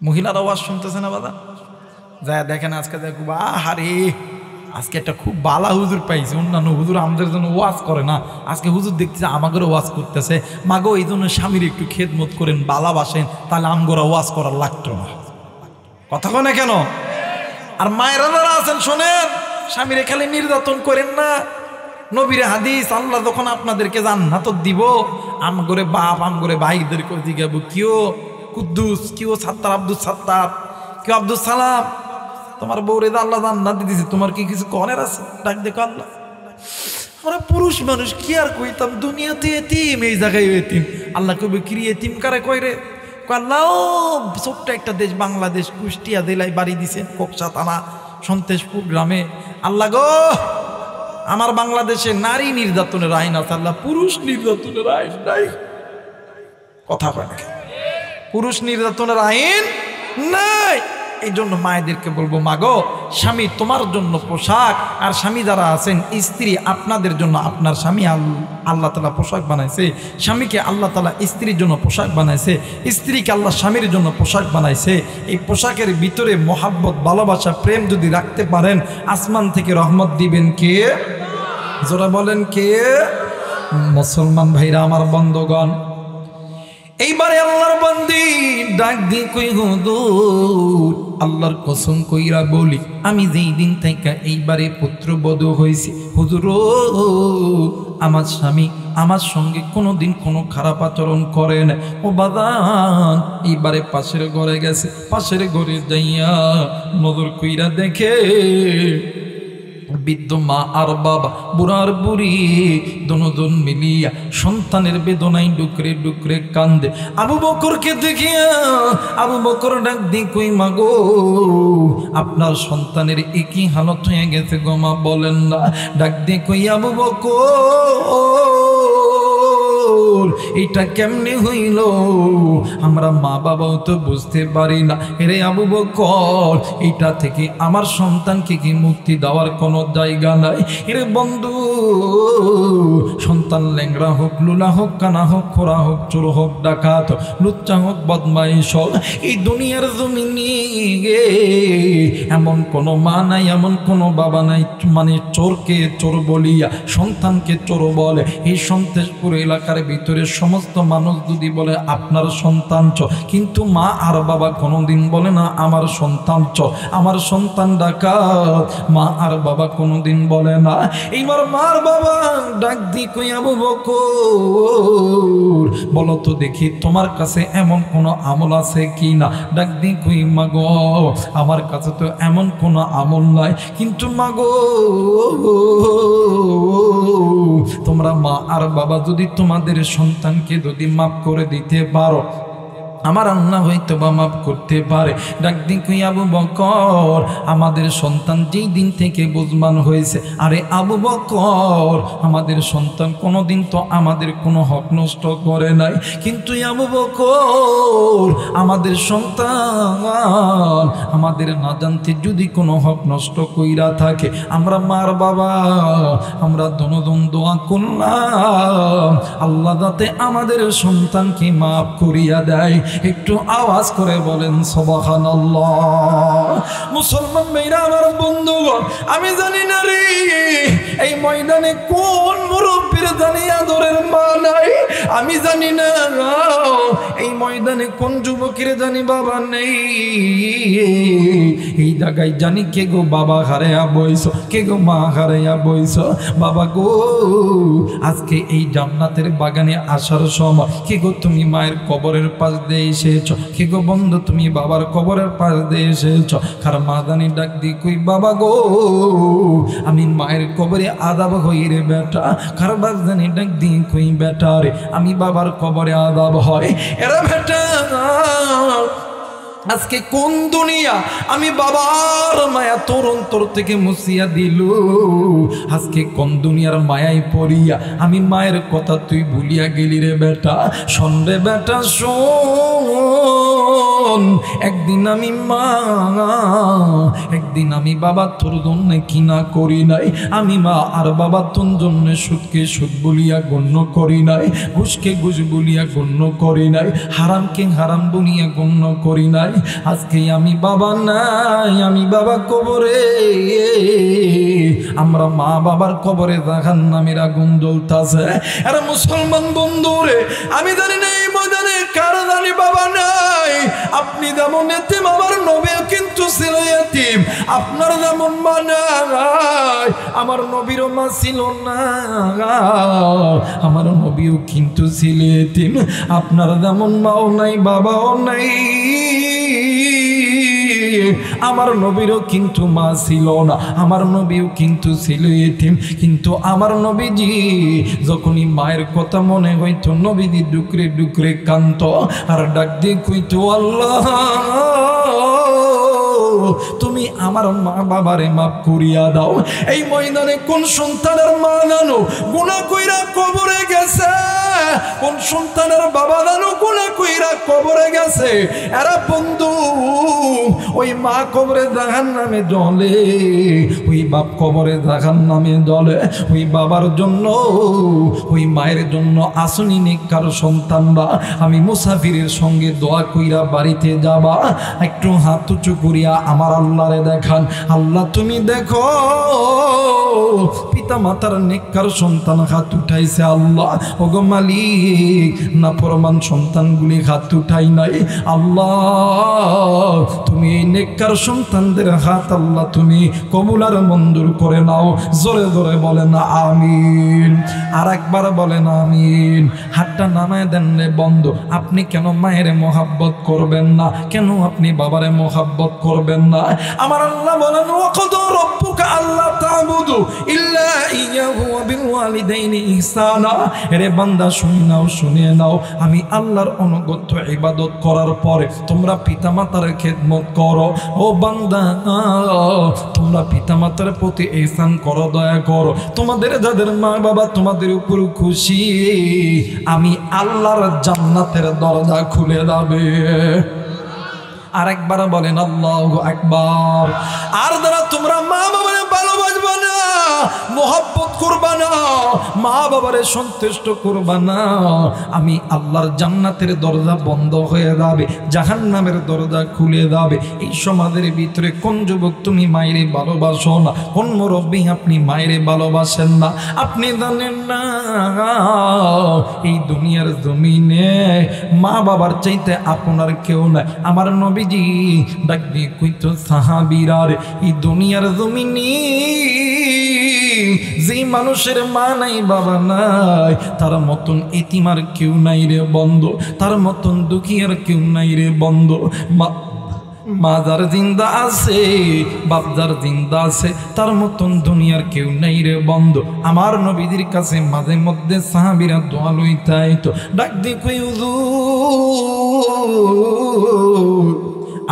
মহিলার আওয়াজ শুনতেছে না বাবা? যায় দেখেন আজকে, দেখো আহারে আজকে একটা খুব বালা হুজুর পাইছে। অন্যান্য হুজুর আমাদের জন্য ওয়াজ করে না, আজকে হুজুর দেখতেছে আমাদেরও ওয়াজ করতেছে। মাগো এই জন্য স্বামীর একটু খেদমত করেন, ভালোবাসেন, তাহলে আমগোরা ওয়াজ করার লাগতো না। কথা কয় না কেন? আর মায়েরা যারা আছেন শোনেন, স্বামীরে খালি নির্যাতন করেন না। নবীর হাদিস, আল্লাহ যখন আপনাদেরকে জান্নাত দিব, আমগরে বাপ আমগরে ভাইদেরকে জিজ্ঞাবো, কিও কুদ্দুস, কিও সাত্তার, আব্দুল সাত্তার, কেউ আব্দুল সালাম, তোমার বউরে আল্লাহ জান্নাত দিতেছে, তোমার কি কিছু করার আছে? ডাক দেখো আল্লাহ। আমরা পুরুষ মানুষ কি আর কইতাম, দুনিয়াতে এতিম, এই জায়গায় এতিম। আল্লাহ কইবে কি এতিম কারে কয় রে? আল্লাহ ছোট্ট একটা দেশ বাংলাদেশ, কুষ্টিয়া জেলায় বাড়ি দিছেন, খোকসা থানা, সন্তোষপুর গ্রামে। আল্লাহ গো, আমার বাংলাদেশে নারী নির্যাতনের আইন আছে, আল্লাহ পুরুষ নির্যাতনের আইন নাই। কথা কয় না, পুরুষ নির্যাতনের আইন নাই। এই জন্য মায়েদেরকে বলবো, মাগো স্বামী তোমার জন্য পোশাক, আর স্বামী যারা আছেন স্ত্রী আপনাদের জন্য, আপনার স্বামী আল্লাহ তাআলা পোশাক বানাইছে, স্বামীকে আল্লাহ তাআলা স্ত্রীর জন্য পোশাক বানাইছে, স্ত্রীকে আল্লাহ স্বামীর জন্য পোশাক বানাইছে। এই পোশাকের ভিতরে মোহাব্বত, ভালোবাসা, প্রেম যদি রাখতে পারেন, আসমান থেকে রহমত দিবেন কে? যারা বলেন কে? মুসলমান ভাইরা আমার, বন্ধুগণ, এইবারে আল্লাহর বান্দি ডাক দিয়ে কই, হুজুর আল্লাহর কসম কইরা বলি, আমি যেই দিন থেকে এইবারে পুত্রবধূ হয়েছি, হুজুর আমার স্বামী আমার সঙ্গে কোনোদিন কোনো খারাপ আচরণ করে না। ও বাদান, এইবারে পাশের ঘরে গেছে, পাশের ঘরে যাইয়া নজর কইরা দেখে বৃদ্ধ মা আর বাবা, বুড়ার বুড়ি দুজন মিলিয়া সন্তানের বেদনায় ডুকরে ডুকরে কান্দে। আবু বকরকে দেখিয়া আবু বকর ডাক দি কই, মাগো আপনার সন্তানের একই হালত হয়ে গেছে গো মা, বলেন না? ডাক দি কই, আবু বকর এটা কেমনে হইল? আমরা মা বাবাও তো বুঝতে পারি না। এরে আবু বকর, এটা থেকে আমার সন্তানকে কি মুক্তি দেওয়ার কোনো জায়গা নাই? এরে বন্ধু, সন্তান ল্যাংড়া হোক, লুলা হোক, কানা হোক, খোরা হোক, চোর হোক, ডাকাত, লুচ্চা হোক, বদমাইশ হোক, এই দুনিয়ার জমিনে এমন কোনো মা নাই, এমন কোনো বাবা নাই মানে চোরকে চোর বলিয়া সন্তানকে চোর বলে। এই সন্তোষপুর এলাকার ভিতরে সমস্ত মানুষ যদি বলে আপনার সন্তান চ, কিন্তু মা আর বাবা কোনোদিন বলে না আমার সন্তান চ, আমার সন্তান ডাকাত। মা আর বাবা কোনোদিন বলে না। এইবার মার বাবা ডাক দি কই, আবু বকর বলো তো দেখি তোমার কাছে এমন কোনো আমল আছে কি না? ডাক দি কই, মাগো আমার কাছে তো এমন কোনো আমল নাই, কিন্তু মাগো তোমরা মা আর বাবা যদি তোমাদের সন্তানকে যদি মাফ করে দিতে পারো, আমার আল্লাহ হয়তো বা মাফ করতে পারে। ডাক দিন কই, আবু বকর আমাদের সন্তান যেই দিন থেকে বুঝমান হয়েছে, আরে আবু বকর আমাদের সন্তান কোনোদিন তো আমাদের কোনো হক নষ্ট করে নাই, কিন্তু আবু বকর আমাদের সন্তান আমাদের না জানতে যদি কোনো হক নষ্ট কইরা থাকে, আমরা মার বাবা আমরা দুজন দোয়া করলাম আল্লাহ যাতে আমাদের সন্তানকে মাফ করিয়া দেয়। একটু আওয়াজ করে বলেন সুবহানাল্লাহ। মুসলমান ভাইরা আমার, বন্ধুগণ, আমি জানি না রে এই ময়দানে কোন মুরব্বীর জানি আদরের মা নাই, আমি জানি না এই ময়দানে কোন যুবকের জানি বাবা নেই। এই জায়গায় জানি কে গো বাবা হারাইয়া বইছ, কে গো মা হারাইয়া বইছ। বাবা গো আজকে এই জান্নাতের বাগানে আসার সময় কে গো তুমি মায়ের কবরের পাশ দিয়ে এসেছ, কে গো বন্ধু তুমি বাবার কবরের পাশ দিয়ে এসেছ। কার মা জানি ডাক দি কই, বাবা গো আমি মায়ের কবরে আদাব হই রে বেটা। কার বাপ জানি ডাক দি কই, বেটা রে আমি বাবার কবরে আদাব হয়। এরা বেটা আজকে কোন দুনিয়া আমি বাবার মায়া তোর অন্তর থেকে মুছিয়া দিল, আজকে কোন দুনিয়ার মায়ায় পড়িয়া আমি মায়ের কথা তুই ভুলিয়া গেলি রে বেটা। শোন রে বেটা শোন, একদিন আমি মা একদিন আমি বাবা তোর জন্য কিনা করি নাই, আমি মা আর বাবা তোর জন্য সুদকে সুদ বলিয়া গণ্য করি নাই, ঘুষকে ঘুষ বলিয়া গণ্য করি নাই, হারামকে হারাম বলিয়া গণ্য করি নাই। আজকে আমি বাবা নাই, আমি বাবা কবরে, আমরা মা বাবার কবরে জাহান্নামের আগুন জ্বলতাছে। আরে মুসলমান বন্ধুরে, আমি জানি না এই ময়দানে কার জানি বাবা নাই। আপনি যেমন এতিম, আমার নবীও কিন্তু ছিল এতিম। আপনার যেমন মা নাই, আমার নবীরও মা ছিল না, আমার নবীও কিন্তু ছিল এতিম। আপনার যেমন মাও নাই, বাবাও নাই, আমার নবীরও কিন্তু মা ছিল না, আমার নবীও কিন্তু ছিল এতিম। কিন্তু আমার নবীজি যখনই মায়ের কথা মনে হইতো, নবীজি ডুকরে ডুকরে কান্ত আর ডাক দিয়ে কইতো, আল্লাহ তুমি আমার মা বাবারে মাফ করিয়া দাও। এই ময়দানে কোন সন্তানের মা জানো গুনাহ কইরা কবরে গেছে, কোন সন্তানের বাবা জানো গুনাহ কইরা কবরে গেছে। এরা বন্ধু ওই মা কবরে জাহান্নামে জ্বলে, ওই বাপ কবরে জাহান্নামে জ্বলে। ওই বাবার জন্য, ওই মায়ের জন্য আসনি নেককার সন্তানরা, আমি মুসাফিরের সঙ্গে দোয়া কইরা বাড়িতে যাবা, একটু হাত উঁচু করিয়া আমার আল্লাহরে দেখান। আল্লাহ তুমি দেখো পিতা মাতার নেককার সন্তান হাত উঠাইছে, আল্লাহ ওগো মালিক নাফরমান সন্তানগুলি হাত উঠাই নাই, আল্লাহ তুমি এই নেককার সন্তানদের হাত আল্লাহ তুমি কবুল আর মঞ্জুর করে নাও। জোরে জোরে বলেন আমিন, আর একবার বলেন আমিন। হাতটা নামায় দেন রে বন্ধু, আপনি কেন মায়ের মোহাব্বত করবেন না, কেন আপনি বাবারে মোহাব্বত করবেন না? আমার আল্লাহ বলেন, ওয়াকাদা রাব্বুকা আল্লা তা'বুদু ইল্লা ইয়াহু ওয়া বিল ওয়ালিদাইনি ইহসানা। রে বান্দা শুনে নাও, শুনে নাও, আমি আল্লাহর অনুগত ইবাদত করার পরে তোমরা পিতামাতার খেদমত করো। ও বান্দা তোমরা পিতামাতার প্রতি ইহসান করো, দয়া করো। তোমাদের যাদের মা বাবা তোমাদের উপর খুশি, আমি আল্লাহর জান্নাতের দরজা খুলে দেবে। আরেকবার বলেন আল্লাহু আকবার। আর যারা তোমরা মা বাবারে ভালোবাসবা না, মোহাব্বত করবা না, মা বাবারে সন্তুষ্ট করবা না, আমি আল্লাহর জান্নাতের দরজা বন্ধ হয়ে যাবে, জাহান্নামের দরজা খুলে যাবে। এই সমাজের ভিতরে কোন যুবক তুমি মায়েরে ভালোবাসো না? কোন মুরব্বী আপনি মায়েরে ভালোবাসেন না? আপনি জানেন না এই দুনিয়ার জমিনে মা বাবার চাইতে আপনার কেউ নাই। আমার নবীজি ডাক দিয়ে কইতো সাহাবীরা, এই দুনিয়ার জমিনে যে মানুষের মা নাই বাবা নাই, তার মতন এতিমার কেউ নাই রে বন্ধু, তার মতন দুঃখীর কেউ নাই রে বন্ধু। মা যার জিন্দা আছে, বাপ যার জিন্দা আছে, তার মতন দুনিয়ার কেউ নাই রে বন্ধু। আমার নবীদের কাছে মাঝে মধ্যে সাহাবীরা দোয়া লইতে আইতো, ডাক দিয়ে কই হুজুর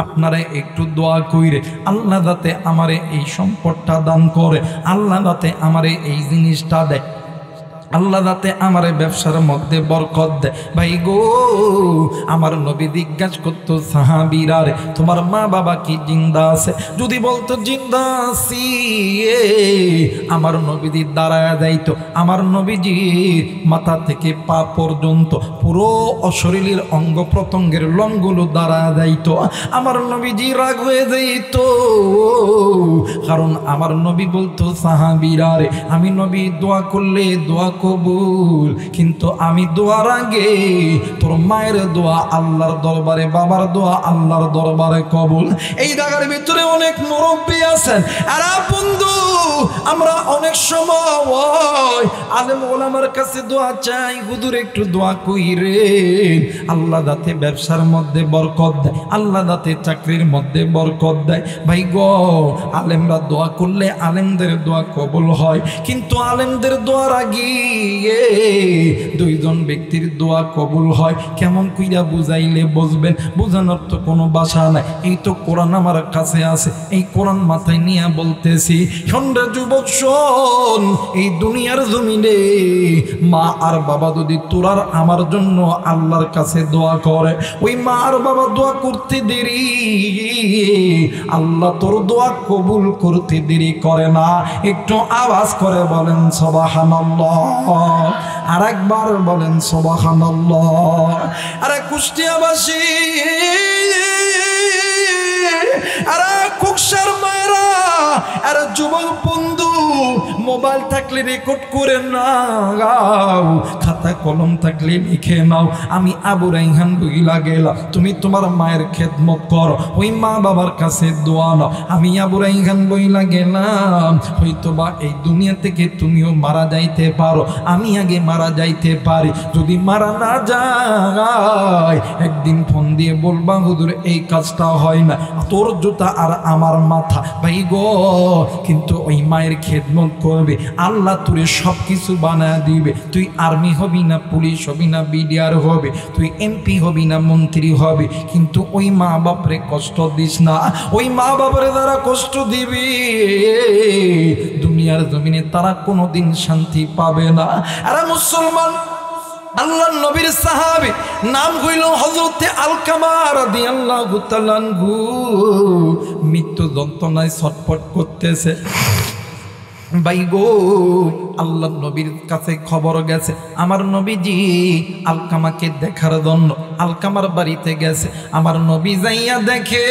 আপনারা একটু দোয়া কইরে আল্লাহ যাতে আমারে এই সম্পদটা দান করে, আল্লাহ যাতে আমারে এই জিনিসটা দেয়, আল্লাহ যাতে আমার ব্যবসার মধ্যে বরকত দেয়। ভাই গো, আমার নবী জিজ্ঞাসা করতো সাহাবীরা, রে তোমার মা বাবা কি জিন্দা আছে? যদি বলতো জিন্দা আছি, আমার নবীজি দাঁড়ায় যাইতো, আমার নবীজির মাথা থেকে পা পর্যন্ত পুরো অশরীরের অঙ্গ প্রত্যঙ্গের লোমগুলো দাঁড়ায় যাইতো। আমার নবীজি রাগ হয়ে যাইতো, কারণ আমার নবী বলতো সাহাবীরা, রে আমি নবী দোয়া করলে দোয়া কবুল, কিন্তু আমি দোয়ার আগে তোর মায়ের দোয়া আল্লাহর দরবারে, বাবার দোয়া আল্লাহর দরবারে কবুল। এই জায়গার ভিতরে অনেক মুরব্বী আছেন। আর বন্ধু, আমরা অনেক সময় আলেম ওলামার কাছে দোয়া চাই, হুজুর একটু দোয়া কইরেন আল্লাহ যাতে ব্যবসার মধ্যে বরকত দেয়, আল্লাহ যাতে চাকরির মধ্যে বরকত দেয়। ভাই গো, আলেমরা দোয়া করলে আলেমদের দোয়া কবুল হয়, কিন্তু আলেমদের দোয়ার আগে দুইজন ব্যক্তির দোয়া কবুল হয়। কেমন কইরা বুঝাইলে বুঝবেন? বুঝানোর তো কোনো ভাষা নাই। এই তো কোরআন আমার কাছে আছে, এই কোরআন মাথায় নিয়ে বলতেছি, সন্ধ্যা যুবক শোন, এই দুনিয়ার জমিনে মা আর বাবা যদি তোরার আমার জন্য আল্লাহর কাছে দোয়া করে, ওই মা আর বাবা দোয়া করতে দেরি, আল্লাহ তোর দোয়া কবুল করতে দেরি করে না। একটু আওয়াজ করে বলেন সুবহানাল্লাহ, আর একবার বলেন সুবহানাল্লাহ। আরে কুষ্টিয়াবাসী, আরে কুকসার মায়েরা, আরে যুবক বন্ধু, মোবাইল থাকলে রেকর্ড করে নাও, খাতা কলম থাকলে লিখে নাও। আমি আবু রাইহান বইলা গেলাম, তুমি তোমার মায়ের খেদমত করো, ওই মা বাবার কাছে দোয়া নাও। আমি আবু রাইহান বইলা গেলাম, হয়তোবা এই দুনিয়া থেকে তুমিও মারা যাইতে পারো, আমি আগে মারা যাইতে পারি। যদি মারা না যায়, একদিন ফোন দিয়ে বলবা হুজুর এই কাজটা হয় না, তোর জুতা আর আমার মাথা। ভাই গো, কিন্তু ওই মায়ের খেদমত করবে, আল্লাহ তোরে সব কিছু বানায় দিবে। তুই আর্মি হবি না, পুলিশ হবি না, বিডিআর হবে, তুই এমপি হবি না, মন্ত্রী হবে, কিন্তু ওই মা বাপরে কষ্ট দিস না। ওই মা বাপরে যারা কষ্ট দিবি, দুনিয়ার জমিনে তারা কোনোদিন শান্তি পাবে না। আরে মুসলমান, আল্লাহ নবীর সাহাবী নাম হইল হযরতে আলকামা রাদিয়াল্লাহু তাআলা আনহু, মৃত্যু যন্ত্রণায় ছটফট করতেছে। ভাই গো, আল্লাহ নবীর কাছে খবর গেছে, আমার নবীজি আলকামাকে দেখার জন্য আলকামার বাড়িতে গেছে। আমার নবী যাইয়া দেখে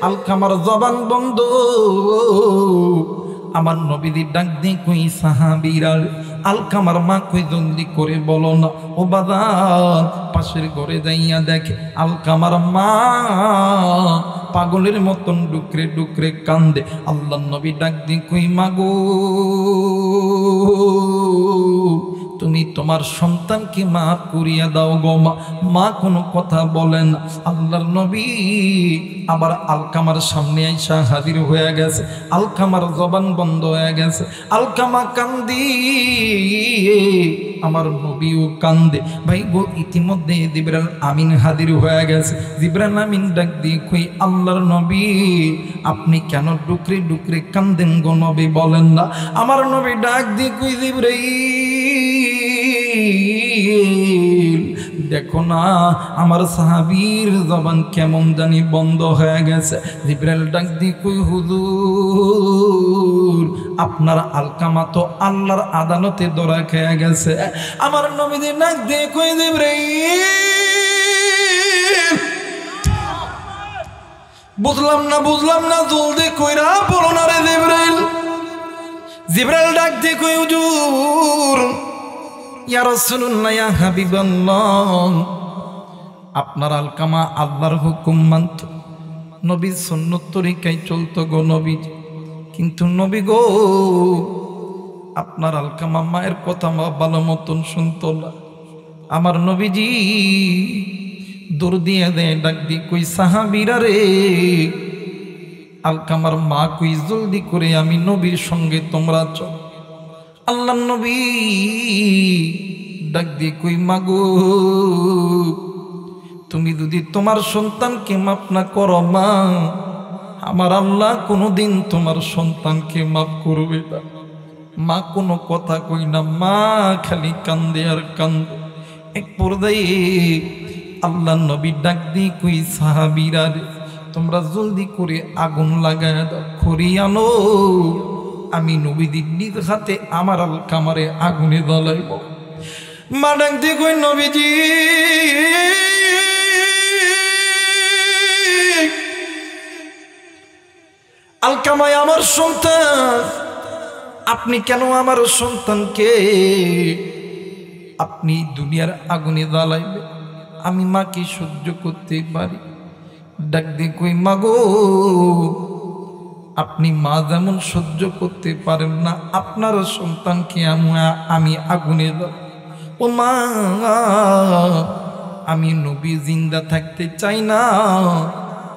আলকামার জবান বন্ধ। আমার নবীদের ডাক দিয়ে কই, সাহাবীরা, আলকামার মা কই, জলদি করে বলো না। ও বাজার, পাশের ঘরে যাইয়া দেখে আলকামার মা পাগলের মতন ডুকরে ডুকরে কান্দে। আল্লাহ নবী ডাক দিয়ে কই, মাগো তুমি তোমার সন্তানকে মাফ করিয়া দাও গো মা। মা কোনো কথা বলেন না। আল্লাহর নবী আবার আলকামার সামনে আইসা হাজির হয়ে গেছে। আলকামার জবান বন্ধ হয়ে গেছে। আলকামা কান্দি, আমার নবীও কান্দে। ভাই গো, ইতিমধ্যে জিবরাইল আমিন হাজির হয়ে গেছে। জিবরাইল আমিন ডাক দিয়ে কই, আল্লাহর নবী আপনি কেন ডুকরে ডুকরে কান্দেন গো নবী, বলেন না। আমার নবী ডাক দিয়ে কই, জিবরাইল দেখো না, আমার সাহাবীর জবান কেমন জানি বন্ধ হয়ে গেছে। জিবরাইল ডাক দিয়ে কই, হুজুর আপনার আলকামা তো আল্লাহর আদালতে ধরা খেয়ে গেছে। আমার নবীদের ডাক দিয়ে কই, জিবরাইল বুঝলাম না, জলদি কইরা বলো না রে জিবরাইল। জিবরাইল ডাক দিয়ে কই, হুজুর, ইয়া রাসূলুল্লাহ, ইয়া হাবিবাল্লাহ, আপনার আলকামা আল্লাহর হুকুম মানত, নবীর সুন্নত তরিকায় চলতো গো নবী, কিন্তু নবী গো আপনার আলকামা মায়ের কথা ভালো মতন শুনতো না। আমার নবীজি দৌড় দিয়ে দেয়, ডাক দিয়ে কই, সাহাবীরা রে, আলকামার মা কই, জলদি করে আমি নবীর সঙ্গে তোমরা চল। আল্লাহ নবী ডাক দিয়ে কই, মাগো তুমি যদি তোমার সন্তানকে মাফ না করো মা, আমার আল্লাহ কোনোদিন তোমার সন্তানকে মাফ করবে না। মা কোনো কথা কই না, মা খালি কান্দে আর কান্দে। এক পর্যায়ে আল্লাহ নবী ডাক দিয়ে কই, সাহাবীরা রে, তোমরা জলদি করে আগুন লাগায় দাও, খড়ি আনো, আমি নবীদের নিজ হাতে আমার আলকামারে আগুনে জ্বালাইব। মা ডাক দিয়ে কই, নবীজি আলকামায় আমার সন্তান, আপনি কেন আমার সন্তানকে আপনি দুনিয়ার আগুনে জ্বালাইবে? আমি মাকে সহ্য করতে পারি। ডাক দিয়ে কই, মাগো আপনি মা যেমন সহ্য করতে পারেন না আপনার সন্তানকে আমি আগুনে দাও। ও মা, আমি নবী জিন্দা থাকতে চাই না,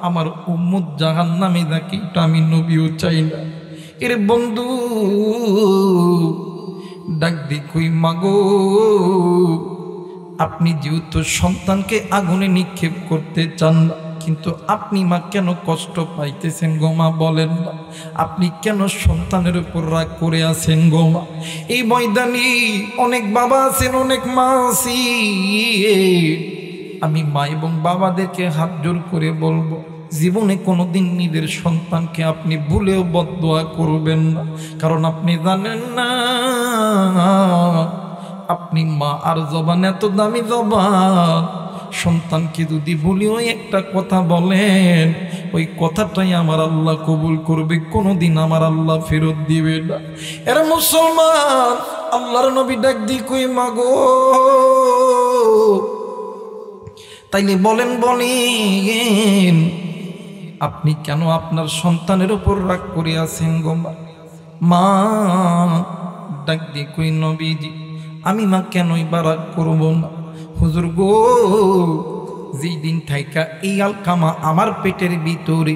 আমার উম্মত জাহান্নামে যাকে এটা আমি নবীও চাই না। এর বন্ধু ডাক দি কই মাগো, আপনি যেহেতু সন্তানকে আগুনে নিক্ষেপ করতে চান না, কিন্তু আপনি মা কেন কষ্ট পাইতেছেন গো মা বলেন না? আপনি কেন সন্তানের উপর রাগ করে আছেন গো মা? এই ময়দানে অনেক বাবা আছেন, অনেক মা আছি, আমি মা এবং বাবাদেরকে হাত জোর করে বলবো, জীবনে কোনোদিন নিজের সন্তানকে আপনি ভুলেও বদদোয়া করবেন না। কারণ আপনি জানেন না আপনি মা আর জবান এত দামি জবান, সন্তানকে যদি ভুলেও একটা কথা বলেন ওই কথাটাই আমার আল্লাহ কবুল করবে, কোনোদিন আমার আল্লাহ ফেরত দিবে না। এরা মুসলমান, আল্লাহর নবী ডাক দি কই মাগো, তাইলে বলেন আপনি কেন আপনার সন্তানের উপর রাগ করে আছেন গো মা? মা ডাক দি কই নবীজি, আমি মা কেনই বা রাগ করব না? হুজুর গো, যেই দিন থাইকা এই আলকামা আমার পেটের ভিতরে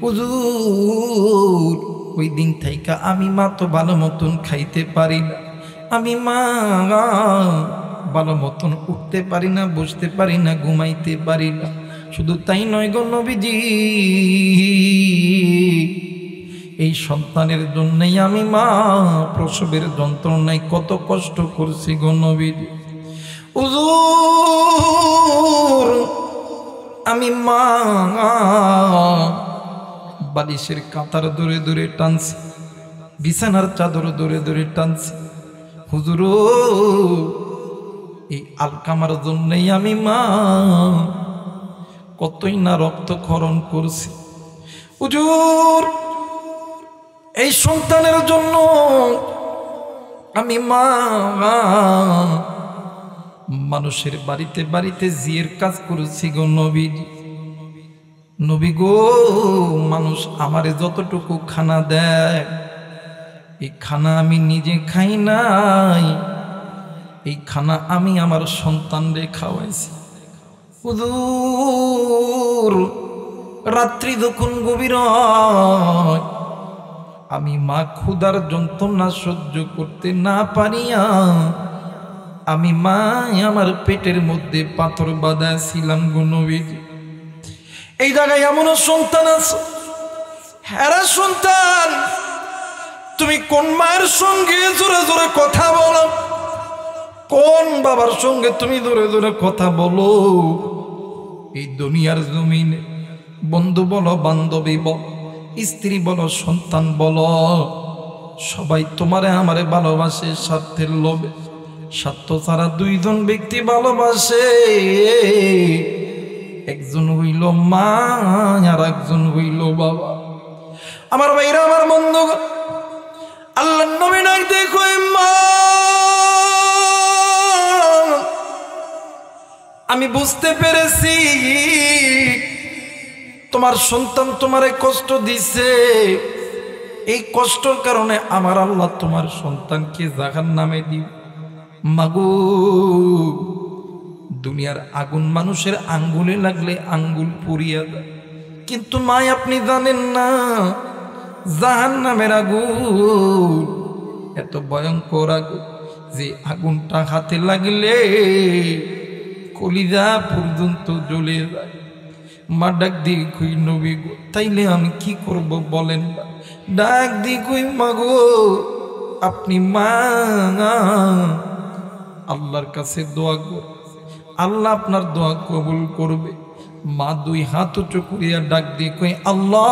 হুজুর, ওই দিন থাইকা আমি মা তো ভালো মতন খাইতে পারি না, আমি মা ভালো মতন উঠতে পারি না, বসতে পারি না, ঘুমাইতে পারি না। শুধু তাই নয় গো নবীজি, এই সন্তানের জন্যই আমি মা প্রসবের যন্ত্রণায় কত কষ্ট করছি গো নবীজি। হুজুর, আমি মা বালিশের কাঁথার দূরে দূরে টানছি, বিছানার চাদর দূরে দূরে টানছি। হুজুর, এই আলকামার জন্যই আমি মা কতই না রক্তক্ষরণ করছি। হুজুর, এই সন্তানের জন্য আমি মা মানুষের বাড়িতে বাড়িতে জিয়ের কাজ করেছি গো নবীজি। নবী গো, মানুষ আমারে যতটুকু খানা দেয়, এই খানা আমি নিজে খাই নাই, এই খানা আমি আমার সন্তানরে খাওয়াইছি। হুজুর, রাত্রি যখন গভীর হয়, আমি মা ক্ষুধার যন্ত্রণা সহ্য করতে না পারিয়া আমি মা আমার পেটের মধ্যে পাথর বাঁধাছিলাম গো নবীজি। এই জায়গায় এমনও সন্তান আছে, হ্যাঁ সন্তান, তুমি কোন মায়ের সঙ্গে জোরে জোরে কথা বলো, কোন বাবার সঙ্গে তুমি জোরে জোরে কথা বলো? এই দুনিয়ার জমিনে বন্ধু বলো, বান্ধবী বলো, স্ত্রী বলো, সন্তান বলো, সবাই তোমারে আমারে ভালোবাসে স্বার্থের লোভে। স্বার্থ ছাড়া দুইজন ব্যক্তি ভালোবাসে, একজন হইল মা আর একজন হইল বাবা। আমার ভাইরা, আমার বন্ধু, আল্লাহ নবী ডাক দেখো, মা আমি বুঝতে পেরেছি তোমার সন্তান তোমারে কষ্ট দিছে, এই কষ্টর কারণে আমার আল্লাহ তোমার সন্তানকে জাহান্নামে দিবে। মাগো, দুনিয়ার আগুন মানুষের আঙ্গুলে লাগলে আঙ্গুল পুড়িয়া দেয়, কিন্তু মা আপনি জানেন না জাহান্নামের আগুন এত ভয়ঙ্কর আগুন যে আগুনটা হাতে লাগলে কলিজা পর্যন্ত জ্বলে যায়। মা ডাক দিয়ে কই নবী গো, তাইলে আমি কি করব বলেন না? ডাক দিয়ে কই মাগো, আপনি মা আল্লাহর কাছে দোয়া কর, আল্লাহ আপনার দোয়া কবুল করবে। মা দুই হাত উঁচু করিয়া ডাক দিয়ে কই, আল্লাহ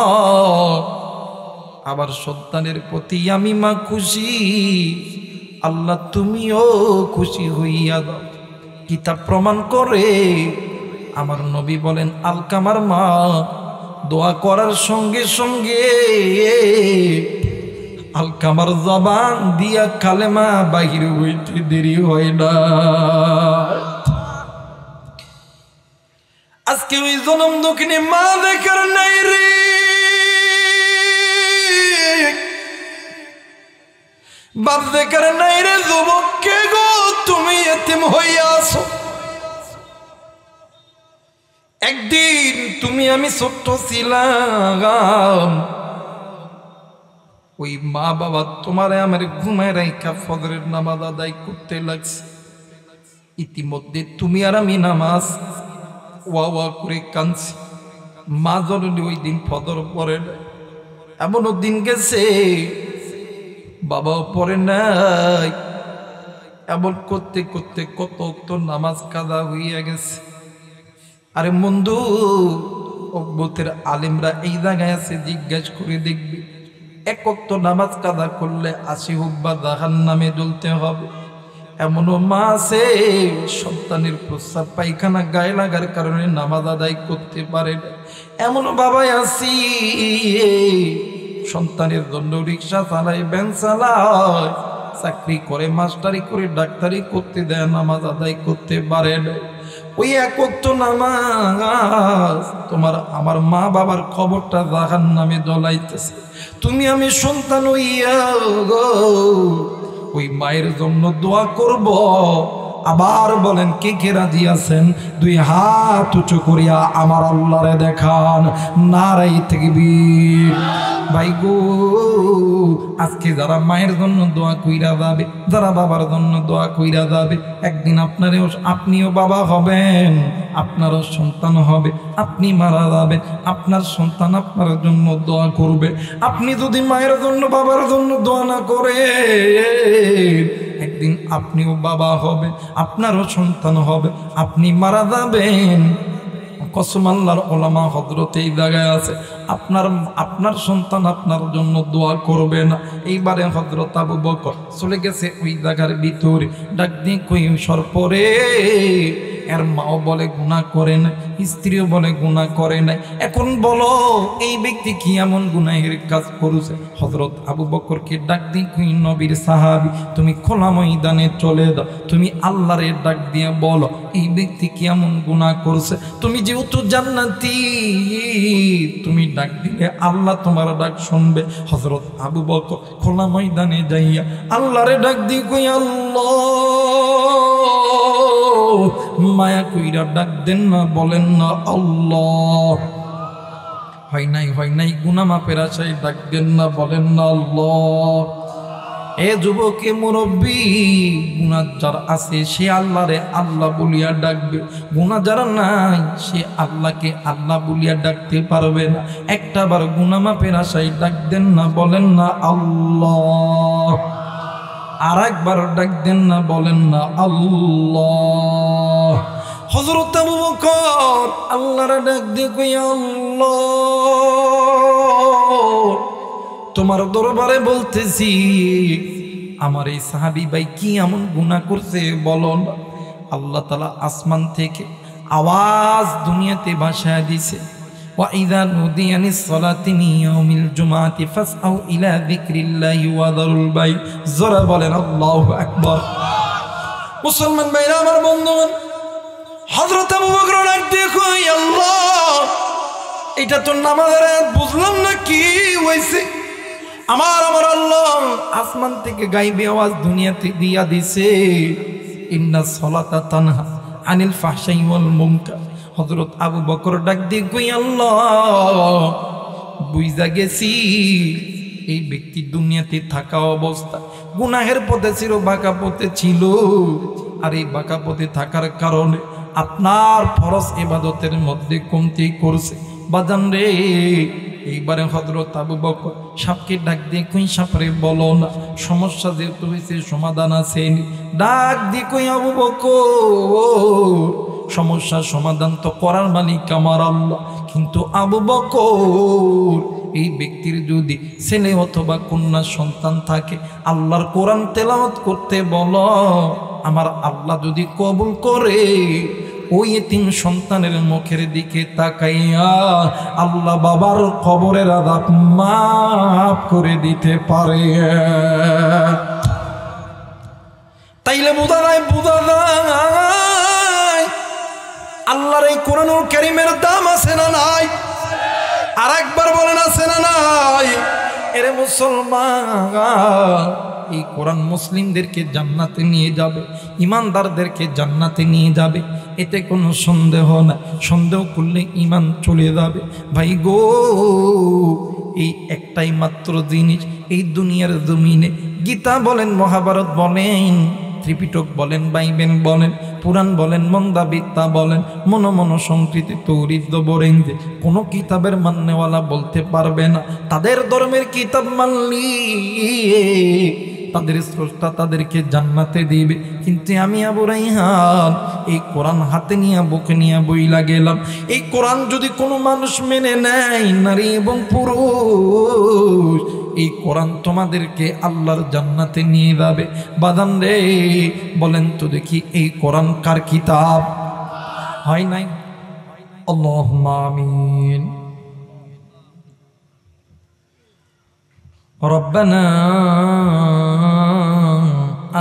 আবার সন্তানের প্রতি আমি মা খুশি, আল্লাহ তুমিও খুশি হইয়া দাও। কিতাব প্রমাণ করে, আমার নবী বলেন, আলকামার মা দোয়া করার সঙ্গে সঙ্গে আলকামার জবান দিয়া কালেমা বাহির হইতে দেরি হয় না। আজকে ওই জনম দক্ষিণে মা দেখার নাই রে, বাপ বেকার নাই রে যুবক, কে গো তুমি এতিম হইয়া আছো। একদিন তুমি আমি ছোট্ট ছিলাম, ওই মা বাবা তোমারে আমার ঘুমায় রাইখা ফজরের নামাজ আদায় করতে লাগছে। ইতিমধ্যে তুমি আর আমি নামাজ ওয়া ওয়া করে কাঁদছি। মা জননী ওই দিন ফজর পড়ে নাই, এমনও দিন গেছে বাবাও পড়ে নাই। এমন করতে করতে কত তো নামাজ কাদা হইয়া গেছে। আরে বন্ধু, অব্বতের আলেমরা এই জায়গায় আছে, জিজ্ঞেস করে দেখবি এক ওয়াক্ত নামাজ কাদা করলে 80 হুব্বা জাহান্নামে জ্বলতে হবে। এমনও মা আছে সন্তানের প্রস্রাব পায়খানা গায়ে লাগার কারণে নামাজ আদায় করতে পারে না। এমনও বাবা আছি সন্তানের জন্য রিক্সা চালায়, ভ্যান চালায়, চাকরি করে, মাস্টারি করে, ডাক্তারি করতে দেয়, নামাজ আদায় করতে পারে না। ওই এক ওয়াক্ত নামাজ তোমার আমার মা বাবার খবরটা জাহান্নামে জ্বলাইতেছে। তুমি আমি সন্তান হইয়া গো ওই মায়ের জন্য দোয়া করব। আবার বলেন কে কে রাজি আছেন? 2 হাত উঁচু করিয়া আমার আল্লাহরে দেখান। নারাই তাকবীর। ভাই গো, আজকে যারা মায়ের জন্য দোয়া কইরা যাবে, যারা বাবার জন্য দোয়া কইরা যাবে, একদিন আপনিও বাবা হবেন, আপনারও সন্তান হবে, আপনি মারা যাবেন, আপনার সন্তান আপনার জন্য দোয়া করবে। আপনি যদি মায়ের জন্য বাবার জন্য দোয়া না করে, একদিন আপনিও বাবা হবে, আপনারও সন্তান হবে, আপনি মারা যাবেন। কসম আল্লাহর ওলামা হযরত এই জায়গায় আছে, আপনার সন্তান আপনার জন্য দোয়া করবে না। এইবারে হযরত আবু বকর চলে গেছে ওই জায়গার ভিতরে, ডাক দিয়ে কই সরপরে এর মাও বলে গুনাহ করে নাই, স্ত্রীও বলে গুনাহ করে নাই। এখন বলো এই ব্যক্তি কি এমন গুনাহের কাজ করেছে? হযরত আবু বকরকে ডাক দিয়ে কই নবীর সাহাবী, তুমি খোলা ময়দানে চলে দাও, তুমি আল্লাহরে ডাক দিয়ে বলো এই ব্যক্তি কি এমন গুনাহ করছে। তুমি যেহেতু জান্নাতি, তুমি ডাক দিলে আল্লাহ তোমার ডাক শুনবে। হযরত আবু বকর খোলা ময়দানে যাইয়া আল্লাহরে ডাক দিয়ে কই আল্লাহ, মায়া কইরা ডাক দেন না, বলেন না আল্লাহ। হয় নাই গুনাহ মাপের আশায় ডাক দেন না, বলেন না আল্লাহ। এ যুবকে মুরব্বী, গুনাহ যার আছে সে আল্লাহরে আল্লাহ বলিয়া ডাকবে, গুনাহ যার নাই সে আল্লাহকে আল্লাহ বলিয়া ডাকতে পারবে না। একটাবার গুনাহ মাপের আশায় ডাক দেন না, বলেন না আল্লাহ। আর একবার ডাক দেন না, বলেন না আল্লাহ। হযরত আবু বকর আল্লাহর ডাক দিয়ে কই আল্লাহ, তোমার দরবারে বলতেছি আমার এই সাহাবী ভাই কি এমন গুনাহ করছে বলো না। আল্লাহ তাআলা আসমান থেকে আওয়াজ দুনিয়াতে ভাসায় দিছে, وَإِذَا نُودِيَ لِلصَّلَاةِ مِنْ يَوْمِ الْجُمُعَةِ فَاسْعَوْا إِلَى ذِكْرِ اللَّهِ وَذَرُوا الْبَيْعَ। জোরে বলেন আল্লাহু আকবার। মুসলমান ভাইরা আমার বন্ধুগণ, হযরত আবু বকর ডাক দিয়ে কই আল্লাহ, এটা তো নামাজের আয়াত, বুঝলাম না কি হইছে। আমার আল্লাহ আসমান থেকে গায়বী আওয়াজ দুনিয়াতে দিয়া দিছে, ইন্নাস সালাতা তানহা আনিল ফাহশাই ওয়াল মুনকার। হযরত আবু বকর ডাক দিয়ে কই আল্লাহ, বুঝা গেছি এই ব্যক্তি দুনিয়াতে থাকা অবস্থা গুনাহের পথে ছিল, বাঁকা পথে ছিল। আর এই বাঁকা পথে থাকার কারণে আপনার ফরজ ইবাদতের মধ্যে কমতি করছে। বাজান রে, এইবারে হযরত আবু বকর সাপকে ডাক দিয়ে কই সাপরে বলো না, সমস্যা যেহেতু হয়েছে সমাধান আছে। ডাক দিয়ে কই আবু বকর, সমস্যার সমাধান তো করার মালিক আমার আল্লাহ, কিন্তু আবু বকর এই ব্যক্তির যদি ছেলে অথবা কন্যা সন্তান থাকে, আল্লাহর কোরআন তেলাওয়াত করতে বলো, আমার আল্লাহ যদি কবুল করে ওই এতিম সন্তানের মুখের দিকে তাকাইয়া আল্লাহ বাবার কবরের আযাব মাফ করে দিতে পারে। তাইলে বোঝা যায় আল্লাহর এই কোরআনুল কারীমের দাম আছে না নাই? আর একবার বলেন আছে না নাই? এরে মুসলমান, এই কোরআন মুসলিমদেরকে জান্নাতে নিয়ে যাবে, ইমানদারদেরকে জান্নাতে নিয়ে যাবে, এতে কোনো সন্দেহ না। সন্দেহ করলে ঈমান চলে যাবে। ভাই গো, এই একটাই মাত্র জিনিস এই দুনিয়ার জমিনে, গীতা বলেন, মহাভারত বলেন, ত্রিপিটক বলেন, বাইবেল বলেন, পুরাণ বলেন, মন্দাবিদ্যা বলেন, মনো সংস্কৃতি তৌরিদ বলেন, যে কোনো কিতাবের মান্যওয়ালা বলতে পারবে না তাদের ধর্মের কিতাব মানলি তাদের স্রষ্টা তাদেরকে জান্নাতে দিবে। কিন্তু আমি আবু রাইহান এই কোরআন হাতে নিয়ে বুকে নিয়ে বইলা গেলাম। এই কোরআন যদি কোনো মানুষ মেনে নেয়, নারী এবং পুরুষ, এই কোরআন তোমাদেরকে আল্লাহর জান্নাতে নিয়ে যাবে। বাদান রে, বলেন তো দেখি এই কোরআন কার কিতাব? হয় নাই? আল্লাহুম্মা আমিন। রব্বানা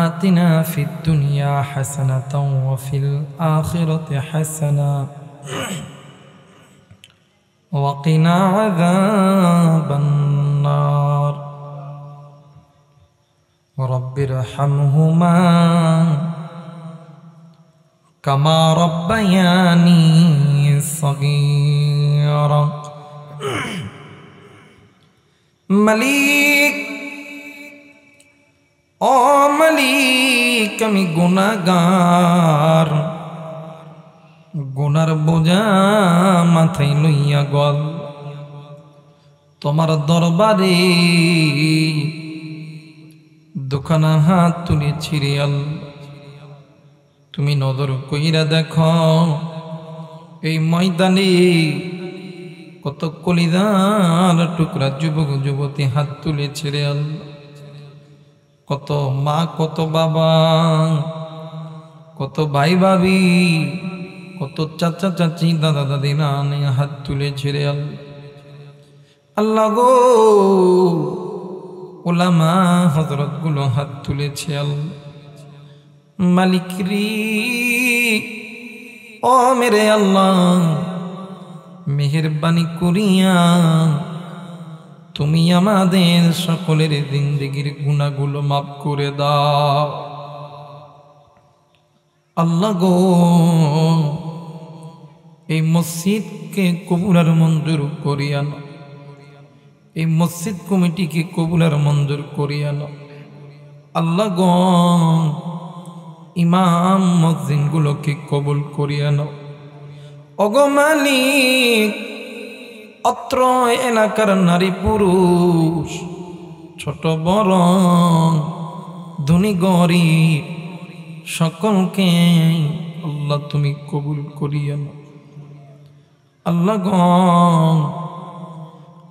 আতিনা ফিদ দুনিয়া হাসানাতাও ওয়া ফিল আখিরাতি হাসানা ওয়া কিনা আযাবান নার। রব্বিরহামহুমা কামা রব্বায়ানি সগীরা। মালিক, ও মালিক, আমি গুনাহগার, গুনার বোঝা মাথায় লইয়া গল তোমার দরবারে দুখানা হাত তুলে ছিড়িয়াল। তুমি নজর কইরা দেখো এই ময়দানে কত কলিজার টুকরা যুবক যুবতী হাত তুলে ছেড়ে আল, কত মা, কত বাবা, কত ভাই ভাবি, কত চাচা চাচি, দাদা দাদি, নানি হাত তুলে ছেড়ে আল। আল্লাহ গো, ওলামা হযরত গুলো হাত তুলেছে আল। মালিক রে, ও মেরে আল্লাহ, মেহেরবানি করিয়া তুমি আমাদের সকলের জিন্দেগির গুনাহগুলো মাফ করে দাও। আল্লাহ গো, এই মসজিদকে কবুল আর মঞ্জুর করিয়া নাও, এই মসজিদ কমিটিকে কবুল আর মঞ্জুর করিয়া নাও। আল্লাহ গো, ইমাম মুয়াজ্জিনগুলোকে কবুল করিয়া নাও। ওগো মালিক, অত্র এলাকার নারী পুরুষ, ছোট বড়, ধনী গরিব, সকলকে আল্লাহ তুমি কবুল করিয়া নাও। আল্লাহ গো,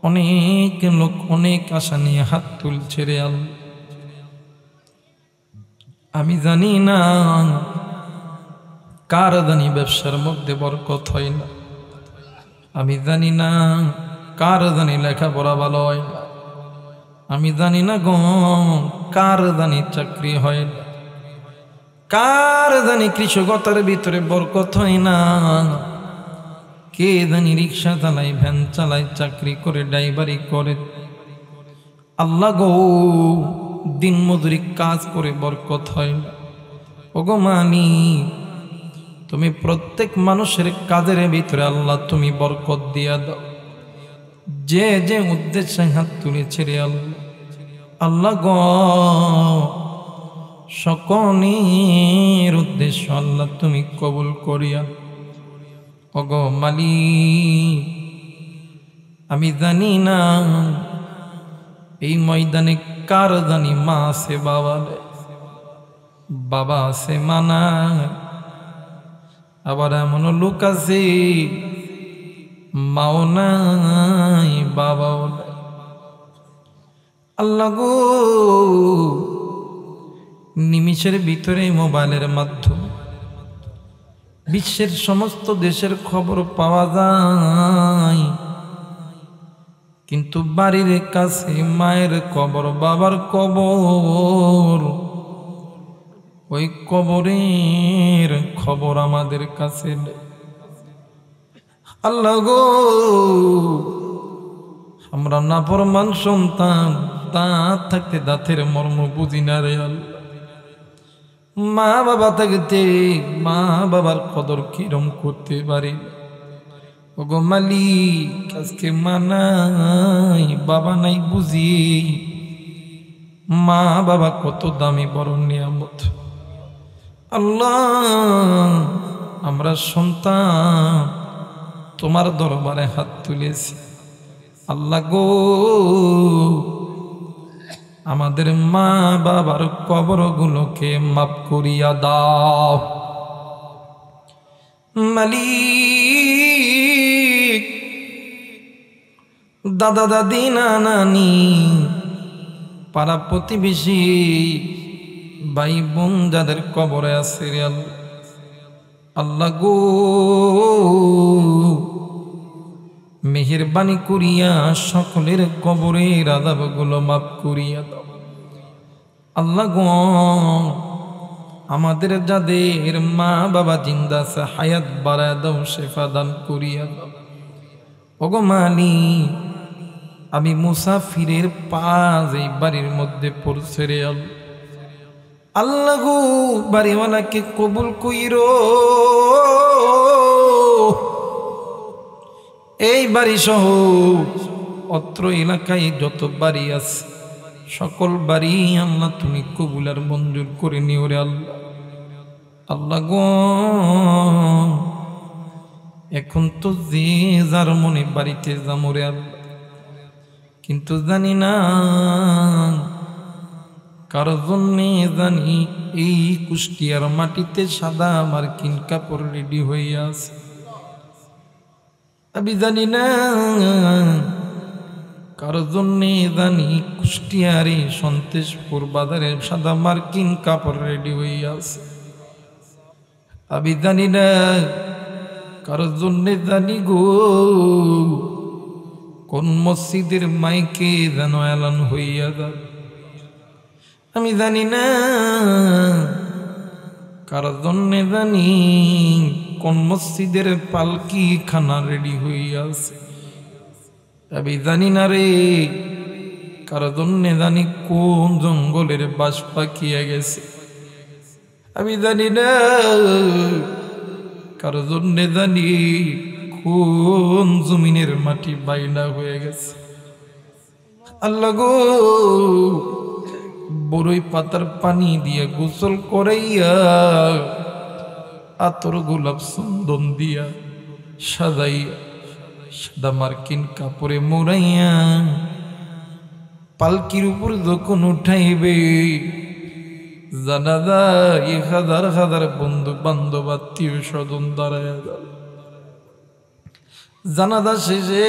অনেক লোক অনেক আশা নিয়ে হাত তুলছে রে আল্লাহ। আমি জানি না কার জানি ব্যবসার মধ্যে বরকত হয় না, আমি জানি না কার জানি লেখাপড়া ভালো হয় না, আমি জানি না গো কার জানি চাকরি হয় না, কার জানি কৃষকতার ভিতরে বরকত হয় না, কে জানি রিক্সা চালায়, ভ্যান চালায়, চাকরি করে, ড্রাইভারি করে। আল্লাহ গো, দিন মজুরি কাজ করে বরকত হয় না। ওগো মালিক, তুমি প্রত্যেক মানুষের কাজের ভিতরে আল্লাহ তুমি বরকত দিয়া দাও। যে যে উদ্দেশ্যে হাত তুলেছে রে আল্লাহ, আল্লাহ গো, সকলের উদ্দেশ্য আল্লাহ তুমি কবুল করিয়া। ওগো মালিক, আমি জানি না এই ময়দানে কার জানি মা আছে, বাবা বাবা আছে, মানা, আবার এমন লোক আছে মাও নাই, বাবাও নাই। আল্লাহ গো, নিমিষের ভিতরে মোবাইলের মাধ্যমে বিশ্বের সমস্ত দেশের খবর পাওয়া যায়, কিন্তু বাড়ির কাছে মায়ের কবর, বাবার কবর, ওই কবরের খবর আমাদের কাছে নেই। আল্লাহ গো, আমরা নাফরমান সন্তান, দাঁত থাকতে দাঁতের মর্ম বুঝি না রে আল্লাহ। মা বাবা থাকতে মা বাবার কদর কিরম করতে পারি। ওগো মালিক, আজকে মা নাই বাবা নাই বুঝি মা বাবা কত দামি বড় নিয়ামত। আল্লাহ, আমরা সন্তান তোমার দরবারে হাত তুলেছি। আল্লাহ গো, আমাদের মা বাবার কবরগুলোকে মাফ করিয়া দাও মালিক। দাদা দাদি নানানি পাড়া প্রতিবেশী ভাই বোন যাদের কবরে আছে রে আল্লাহ গো, মেহেরবানি করিয়া সকলের কবরের আযাবগুলো মাফ করিয়া দাও আল্লাহ গো। আমাদের যাদের মা বাবা জিন্দা আছে হায়াত বাড়ায় দাও, শেফা দান করিয়া দাও। ওগো মালিক, আমি মুসাফিরের পাজ এই বাড়ির মধ্যে পড়ছে রে আল্লাহ গো, বাড়িওয়ালাকে কবুল কইরো। এই বাড়ি সহ অত্র এলাকায় যত বাড়ি আছে সকল বাড়ি আল্লাহ তুমি কবুল আর মঞ্জুর করে নিও রে আল্লাহ। আল্লাহ গো, এখন তো যে যার মনে বাড়িতে যামো রে আল্লাহ, কিন্তু জানি না কারো জন্যে জানি এই কুষ্টিয়ার মাটিতে সাদা মার্কিন কাপড় রেডি হইয়া আছে। আমি জানি না কারো জন্যে জানি কুষ্টিয়ারে সন্তেশপুর বাজারে সাদা মার্কিন কাপড় রেডি হইয়া আছে। আমি জানি না কারো জন্যে জানি গো কোন মসজিদের মাইকে যেন এলান হইয়া যাবে। আমি জানি না কারো জন্যে জানি কোন মসজিদের পালকি খানা রেডি হইয়া আছে। আমি জানি না রে কারো জন্যে জানি কোন জঙ্গলের বাস পাকিয়া গেছে। আমি জানি না কারো জন্যে জানি কোন জমিনের মাটি বাইনা হয়ে গেছে। আল্লাহ গো, বড়ই পাতার পানি দিয়ে গোসল করাইয়া আতর গোলাপ চন্দন দিয়া সাজাইয়া সাদা মার্কিন কাপড়ে মোড়াইয়া পালকির উপর যখন উঠাইবে, জানাজা হাজার হাজার বন্ধু বান্ধব আত্মীয় স্বজন দাঁড়ায়। জানাজা শেষে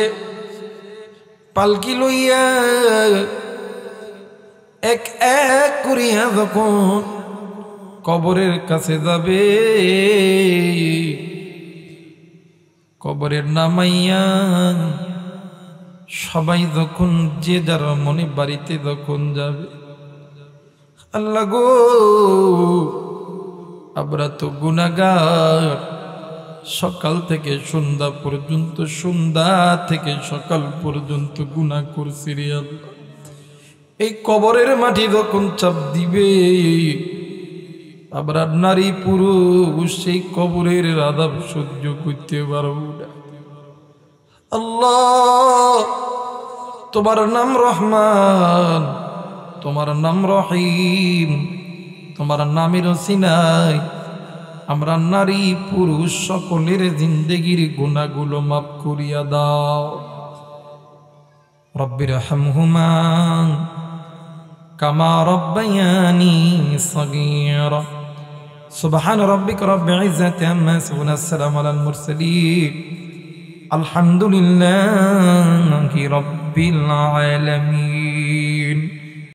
পালকি লইয়া এক এক করিয়া যখন কবরের কাছে যাবে, কবরের নামাইয়া সবাই যখন যে যার মনে বাড়িতে যখন যাবে, আল্লাহ গো, আমরা তো গুনাহগার। সকাল থেকে সন্ধ্যা পর্যন্ত, সন্ধ্যা থেকে সকাল পর্যন্ত গুনাহ করছি রে আল্লাহ। এই কবরের মাটি যখন চাপ দিবে, আমরা নারী পুরুষ সেই কবরের আযাব সহ্য করতে পারব না। আল্লাহ, তোমার নাম রহমান, তোমার নাম রহিম, তোমার নামের ওসিলায় আমরা নারী পুরুষ সকলের জিন্দেগির গুনাহগুলো মাফ করিয়া দাও। রব্বির হামহুমা কামা রব্বায়ানি সগীরা। সুবহান রাব্বিকা রব্বিল ইজ্জাতি আম্মা ইয়াসিফুন, আসসালামু আলাল মুরসালিন, আলহামদুলিল্লাহি রাব্বিল আলামিন।